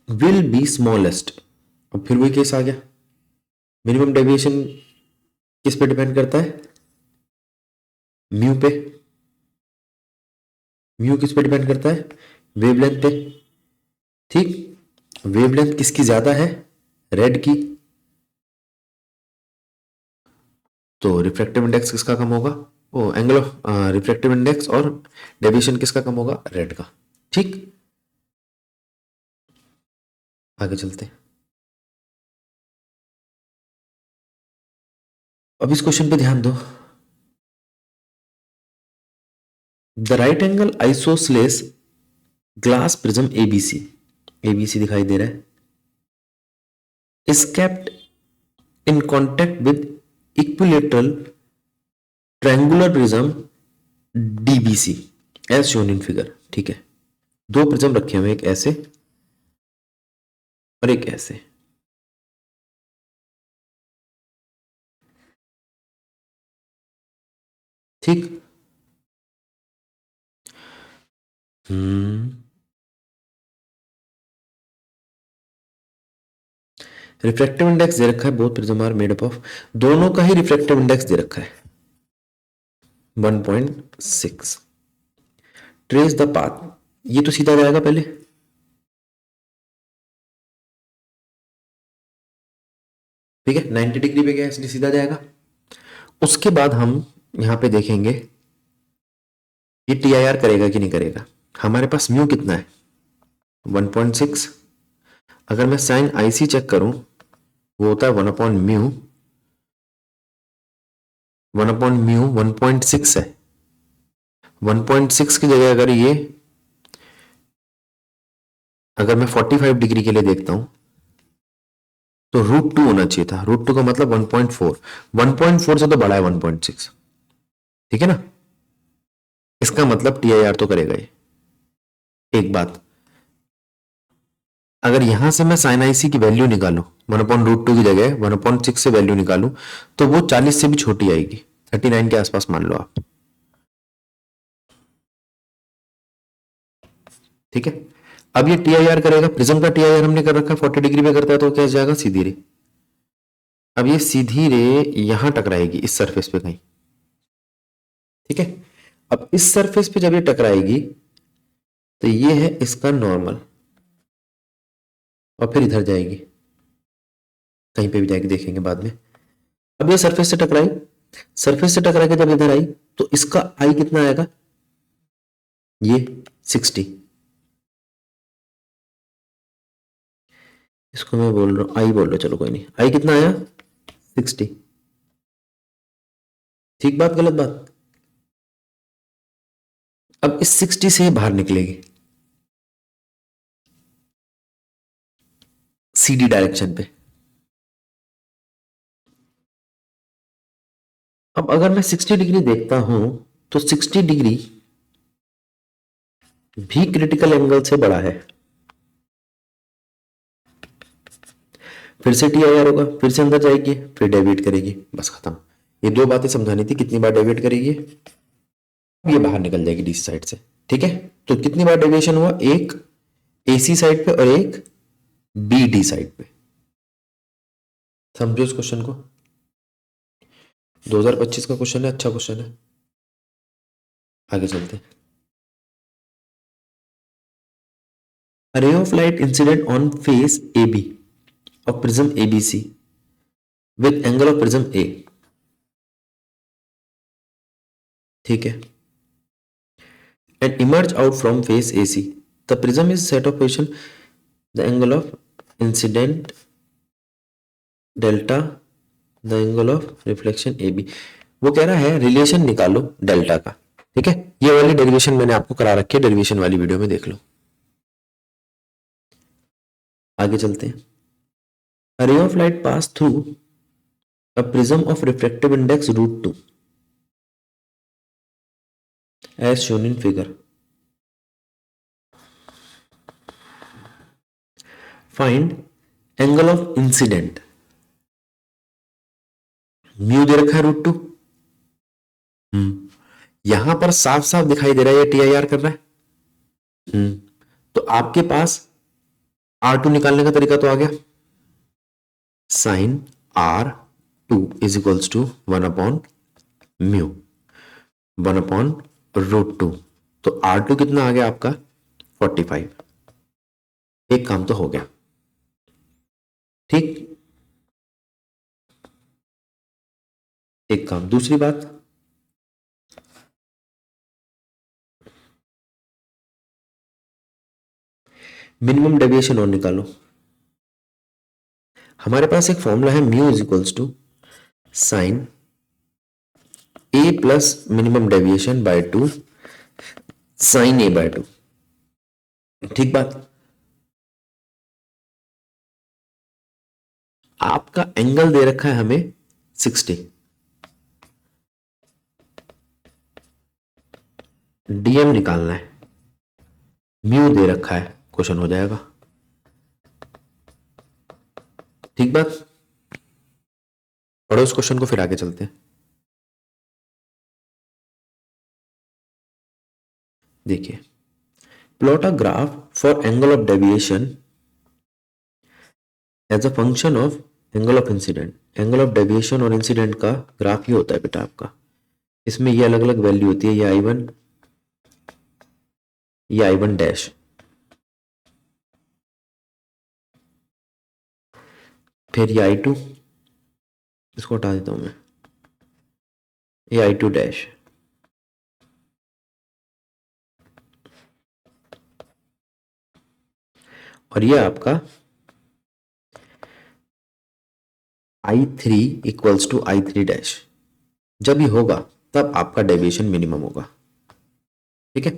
will be smallest. अब फिर वही केस आ गया, मिनिमम डेविएशन किस पे डिपेंड करता है, म्यू पे। म्यू किस पे डिपेंड करता है, वेवलेंथ पे। ठीक, वेवलेंथ किसकी ज्यादा है, रेड की, तो रिफ्रैक्टिव इंडेक्स किसका कम होगा, ओ एंगल ऑफ रिफ्रैक्टिव इंडेक्स और डेविएशन किसका कम होगा, रेड का। ठीक, आगे चलते हैं। अब इस क्वेश्चन पे ध्यान दो। The right angle isosceles glass prism ABC दिखाई दे रहा है, is kept in contact with equilateral triangular prism DBC as shown in figure। ठीक है, दो प्रिज्म रखे हुए, एक ऐसे और एक ऐसे। ठीक, रिफ्रैक्टिव इंडेक्स दे रखा है, both prism are made up of, दोनों का ही रिफ्रैक्टिव इंडेक्स दे रखा है 1.6। ट्रेस द पाथ, ये तो सीधा जाएगा पहले, ठीक है 90 डिग्री पे गया इसलिए सीधा जाएगा। उसके बाद हम यहां पे देखेंगे ये TIR करेगा कि नहीं करेगा। हमारे पास म्यू कितना है 1.6, अगर मैं साइन IC चेक करूं वो होता है 1/μ 1.6 है। 1.6 की जगह अगर मैं 45 डिग्री के लिए देखता हूं तो √2 होना चाहिए था। √2 का मतलब 1.4, 1.4 से तो बड़ा है 1.6। ठीक है ना, इसका मतलब TIR तो करेगा ये। एक बात, अगर यहां से मैं साइन IC की वैल्यू निकालूं 1/√2 की जगह 1/6 से वैल्यू निकालूं तो वो 40 से भी छोटी आएगी, 39 के आसपास मान लो आप। ठीक है, अब ये TIR करेगा, प्रिज्म का TIR हमने कर रखा है 40 डिग्री पे करता है, तो क्या जाएगा सीधी रे। अब ये सीधी रे यहां टकराएगी इस सरफेस पे कहीं, ठीक है। अब इस सरफेस पे जब ये टकराएगी तो ये है इसका नॉर्मल, और फिर इधर जाएगी, कहीं पे भी जाएगी देखेंगे बाद में। अब ये सरफेस से टकराई, सरफेस से टकरा के जब इधर आई तो इसका आई कितना आएगा, ये 60, इसको मैं बोल रहा हूं आई बोल रहा हूं, चलो कोई नहीं, आई कितना आया 60। ठीक बात गलत बात? अब इस 60 से बाहर निकलेगी सीडी डायरेक्शन पे। अब अगर मैं 60 डिग्री देखता हूं तो 60 डिग्री भी क्रिटिकल एंगल से बड़ा है। फिर से टी आई आर होगा, फिर से अंदर जाएगी, फिर डेविएट करेगी, बस खत्म। ये दो बातें समझानी थी, कितनी बार डेविएट करेगी, ये बाहर निकल जाएगी डीसी साइड से। ठीक है, तो कितनी बार डेविएशन हुआ, एक एसी साइड पे और एक बीडी साइड पे। समझो इस क्वेश्चन को, 2025 का क्वेश्चन है, अच्छा क्वेश्चन है। आगे चलते हैं। A ray of light incident on face AB of prism ABC with angle of prism A. ठीक है, and emerge out from face AC. The prism is set of position. The angle of incident delta, the angle of reflection AB. वो कह रहा है relation निकालो delta का। ठीक है, ये वाली डेरिवेशन मैंने आपको करा रखी है, डेरिवेशन वाली वीडियो में देख लो। आगे चलते हैं। A ray of light pass through a prism of refractive index √2 as shown in figure. Find angle of incident. Mu दे रखा है √2। यहां पर साफ साफ दिखाई दे रहा है ये टीआईआर कर रहा है। तो आपके पास R2 निकालने का तरीका तो आ गया, sign R2 is equals to 1/μ 1/√2। तो R2 कितना आ गया आपका 45। एक काम तो हो गया। ठीक, एक काम। दूसरी बात, मिनिमम डेविएशन और निकालो। हमारे पास एक फॉर्मूला है mu is equals to sine A plus minimum deviation by 2 sine a by 2। ठीक बात। आपका एंगल दे रखा है हमें 60, डीएम निकालना है, म्यू दे रखा है, क्वेश्चन हो जाएगा। ठीक बात, पढ़ो उस क्वेश्चन को फिर आगे चलते हैं। देखिए, plot a graph for angle of deviation as a function of angle of incident. Angle of deviation और इंसिडेंट का ग्राफ ही होता है बेटा आपका। इसमें ये अलग अलग वैल्यू होती है, ये I1, ये I1 डैश, फिर ये I2, इसको हटा देता हूं मैं, ये I2 डैश, और ये आपका I3 equals to I3 dash. जब ये होगा तब आपका डेविएशन मिनिमम होगा। ठीक है,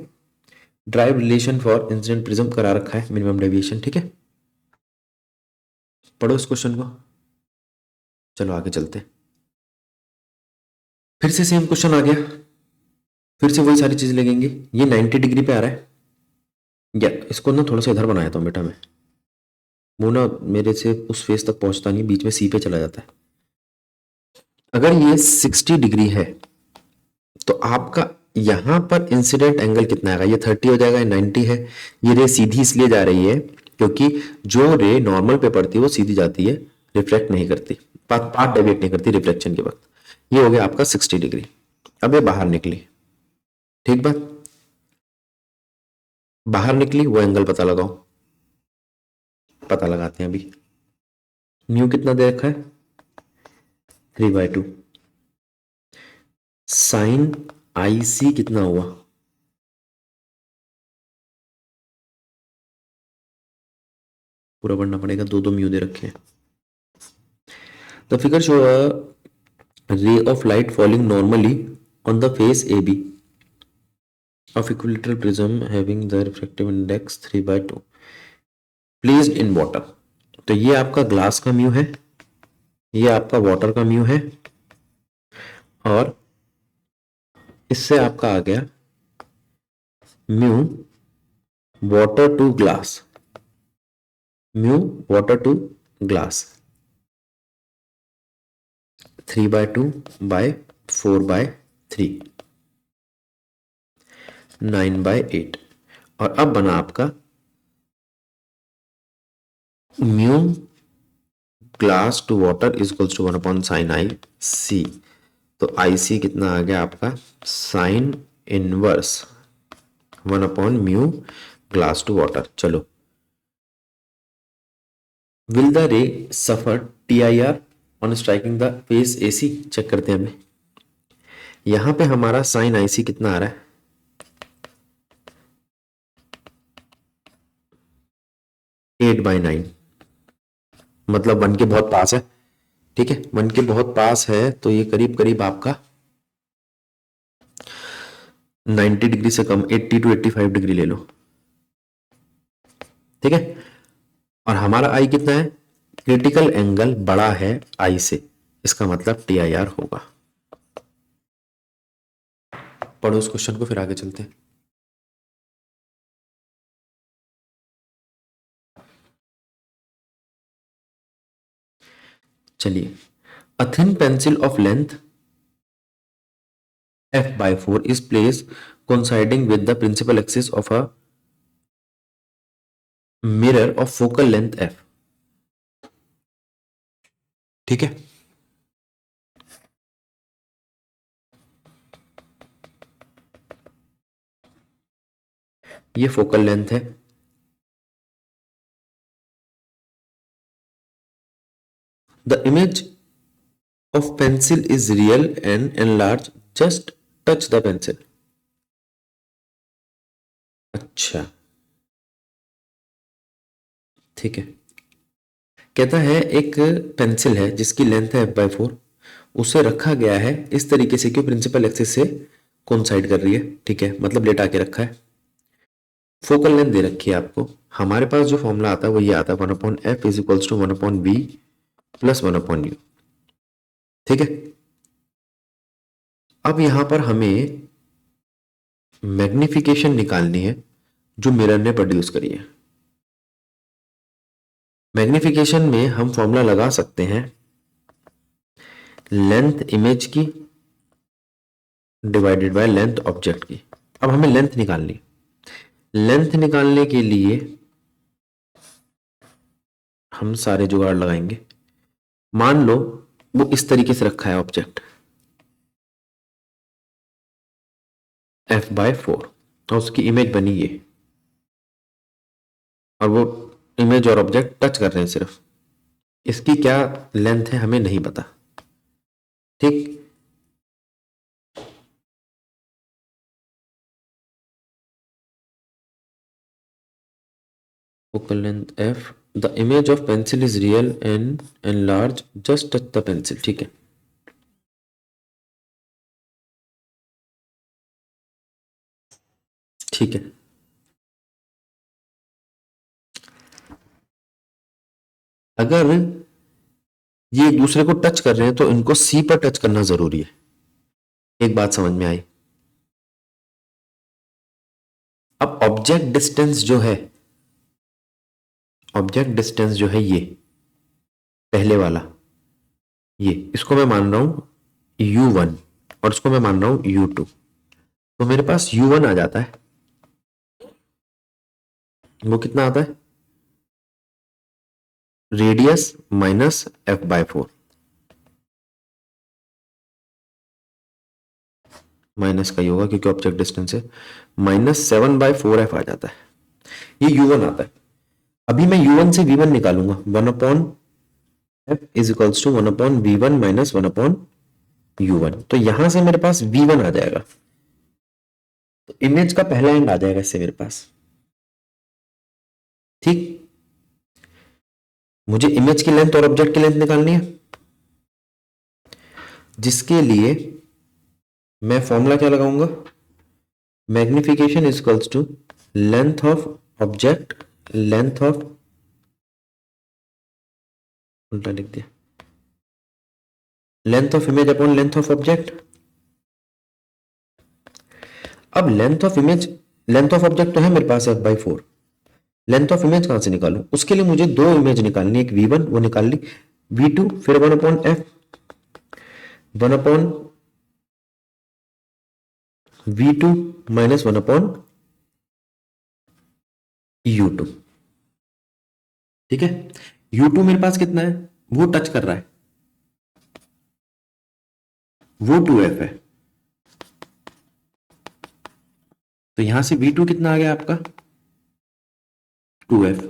drive relation for incident prism करा रखा है, मिनिमम डेविएशन। ठीक है, पढ़ो इस क्वेश्चन को। चलो आगे चलते हैं। फिर से सेम क्वेश्चन आ गया, फिर से वही सारी चीज लगेंगी। ये 90 डिग्री पे आ रहा है, या इसको ना थोड़ा सा इधर बनाया था बेटा मैं, वो ना मेरे से उस फेस तक पहुंचता नहीं, बीच में सी पे चला जाता है। अगर ये 60 डिग्री है तो आपका यहां पर इंसिडेंट एंगल कितना आएगा, ये 30 हो जाएगा, 90 है। ये रे सीधी इसलिए जा रही है क्योंकि जो रे नॉर्मल पे पड़ती है वो सीधी जाती है, रिफ्लेक्ट नहीं करती, पाथ डेविएट नहीं करती रिफ्लेक्शन के वक्त। ये हो गया आपका 60 डिग्री। अब ये बाहर निकली, ठीक बात। बाहर निकली वो एंगल पता लगाओ, पता लगाते हैं अभी। म्यू कितना दे रखा है 3/2। साइन आई सी कितना हुआ, पूरा पढ़ना पड़ेगा, दो दो म्यू दे रखे हैं। The figure show a ray of light falling normally on the face a b of equilateral prism having the refractive index 3/2 placed in water। तो ये आपका ग्लास का म्यू है, ये आपका वाटर का म्यू है, और इससे आपका आ गया mu water to glass, mu water to glass 3/2/4/3 9/8। और अब बना आपका mu glass to water is equals to 1/sin i c. तो आई सी कितना आ गया आपका साइन इनवर्स 1/म्यू ग्लास टू वाटर। चलो, will the ray suffer TIR on striking the face AC, check करते हैं हमें। यहां पे हमारा साइन IC कितना आ रहा है 8/9, मतलब 1 के बहुत पास है। ठीक है, 1 के बहुत पास है तो ये करीब करीब आपका 90 डिग्री से कम 80 to 85 डिग्री ले लो। ठीक है, और हमारा आई कितना है, क्रिटिकल एंगल बड़ा है आई से, इसका मतलब TIR होगा। पढ़ो उस क्वेश्चन को, फिर आगे चलते हैं। चलिए, a thin pencil of length f/4 is placed coinciding with the principal axis of a mirror of focal length f। ठीक है, ये फोकल लेंथ है, the image of pencil is real and enlarged, just touch the pencil। अच्छा, ठीक है, कहता है एक पेंसिल है जिसकी लेंथ है f/4, उसे रखा गया है इस तरीके से कि प्रिंसिपल एक्सिस से कोइंसाइड कर रही है। ठीक है, मतलब लेटा के रखा है, फोकल लेंथ दे रखी है आपको। हमारे पास जो फॉर्मूला आता है वो ये आता है 1/f is equals to 1/v plus 1/u। ठीक है, अब यहां पर हमें मैग्निफिकेशन निकालनी है जो मिरर ने प्रोड्यूस करी है। मैग्निफिकेशन में हम फॉर्मूला लगा सकते हैं लेंथ इमेज की डिवाइडेड बाय लेंथ ऑब्जेक्ट की। अब हमें लेंथ निकालनी, लेंथ निकालने के लिए हम सारे जुगाड़ लगाएंगे। मान लो वो इस तरीके से रखा है ऑब्जेक्ट f/4 और उसकी इमेज बनी ये, और वो इमेज और ऑब्जेक्ट टच कर रहे हैं सिर्फ, इसकी क्या लेंथ है हमें नहीं पता। ठीक, focal length f, the image of pencil is real and enlarged, just touch the pencil। ठीक है, ठीक है, अगर ये एक दूसरे को टच कर रहे हैं तो इनको C पर टच करना जरूरी है। एक बात समझ में आई। अब ऑब्जेक्ट डिस्टेंस जो है, ऑब्जेक्ट डिस्टेंस जो है ये पहले वाला, ये इसको मैं मान रहा हूं U1 और इसको मैं मान रहा हूं U2, तो मेरे पास U1 आ जाता है, वो कितना आता है रेडियस माइनस f/4। माइनस का ही होगा क्योंकि ऑब्जेक्ट डिस्टेंस है, -7/4f आ जाता है, ये u1 आता है। अभी मैं u1 से v1 निकालूंगा, 1/f is equals to 1/v1 minus 1/u1, तो यहां से मेरे पास v1 आ जाएगा, तो इमेज का पहला एंड आ जाएगा इससे मेरे पास। ठीक, मुझे इमेज की लेंथ और ऑब्जेक्ट की लेंथ निकालनी है, जिसके लिए मैं फॉर्मूला क्या लगाऊंगा, magnification is equals to length of object, length of, उल्टा लिख दिया, length of image upon length of object. अब length of image, length of object तो है मेरे पास f/4, लेंथ ऑफ इमेज कहां से निकालूं, उसके लिए मुझे दो इमेज निकालनी है, एक v1 वो निकाल ली, v2 फिर 1/f, 1/v2 माइनस 1/u2। ठीक है, u2 मेरे पास कितना है, वो टच कर रहा है, वो 2f है, तो यहां से v2 कितना आ गया आपका 2f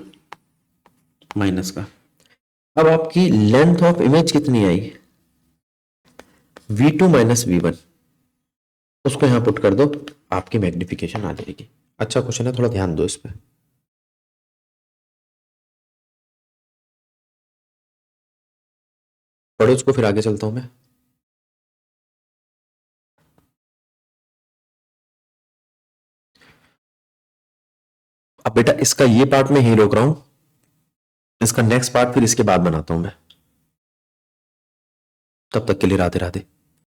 माइनस का। अब आपकी लेंथ ऑफ इमेज कितनी आई, v2 माइनस v1, उसको यहां पुट कर दो, आपकी मैग्निफिकेशन आ जाएगी। अच्छा क्वेश्चन है, थोड़ा ध्यान दो इस पे। पढ़ो इसको, फिर आगे चलता हूं मैं। अब बेटा इसका ये पार्ट में ही रोक रहा हूं, इसका नेक्स्ट पार्ट फिर इसके बाद बनाता हूं मैं। तब तक के लिए राधे राधे।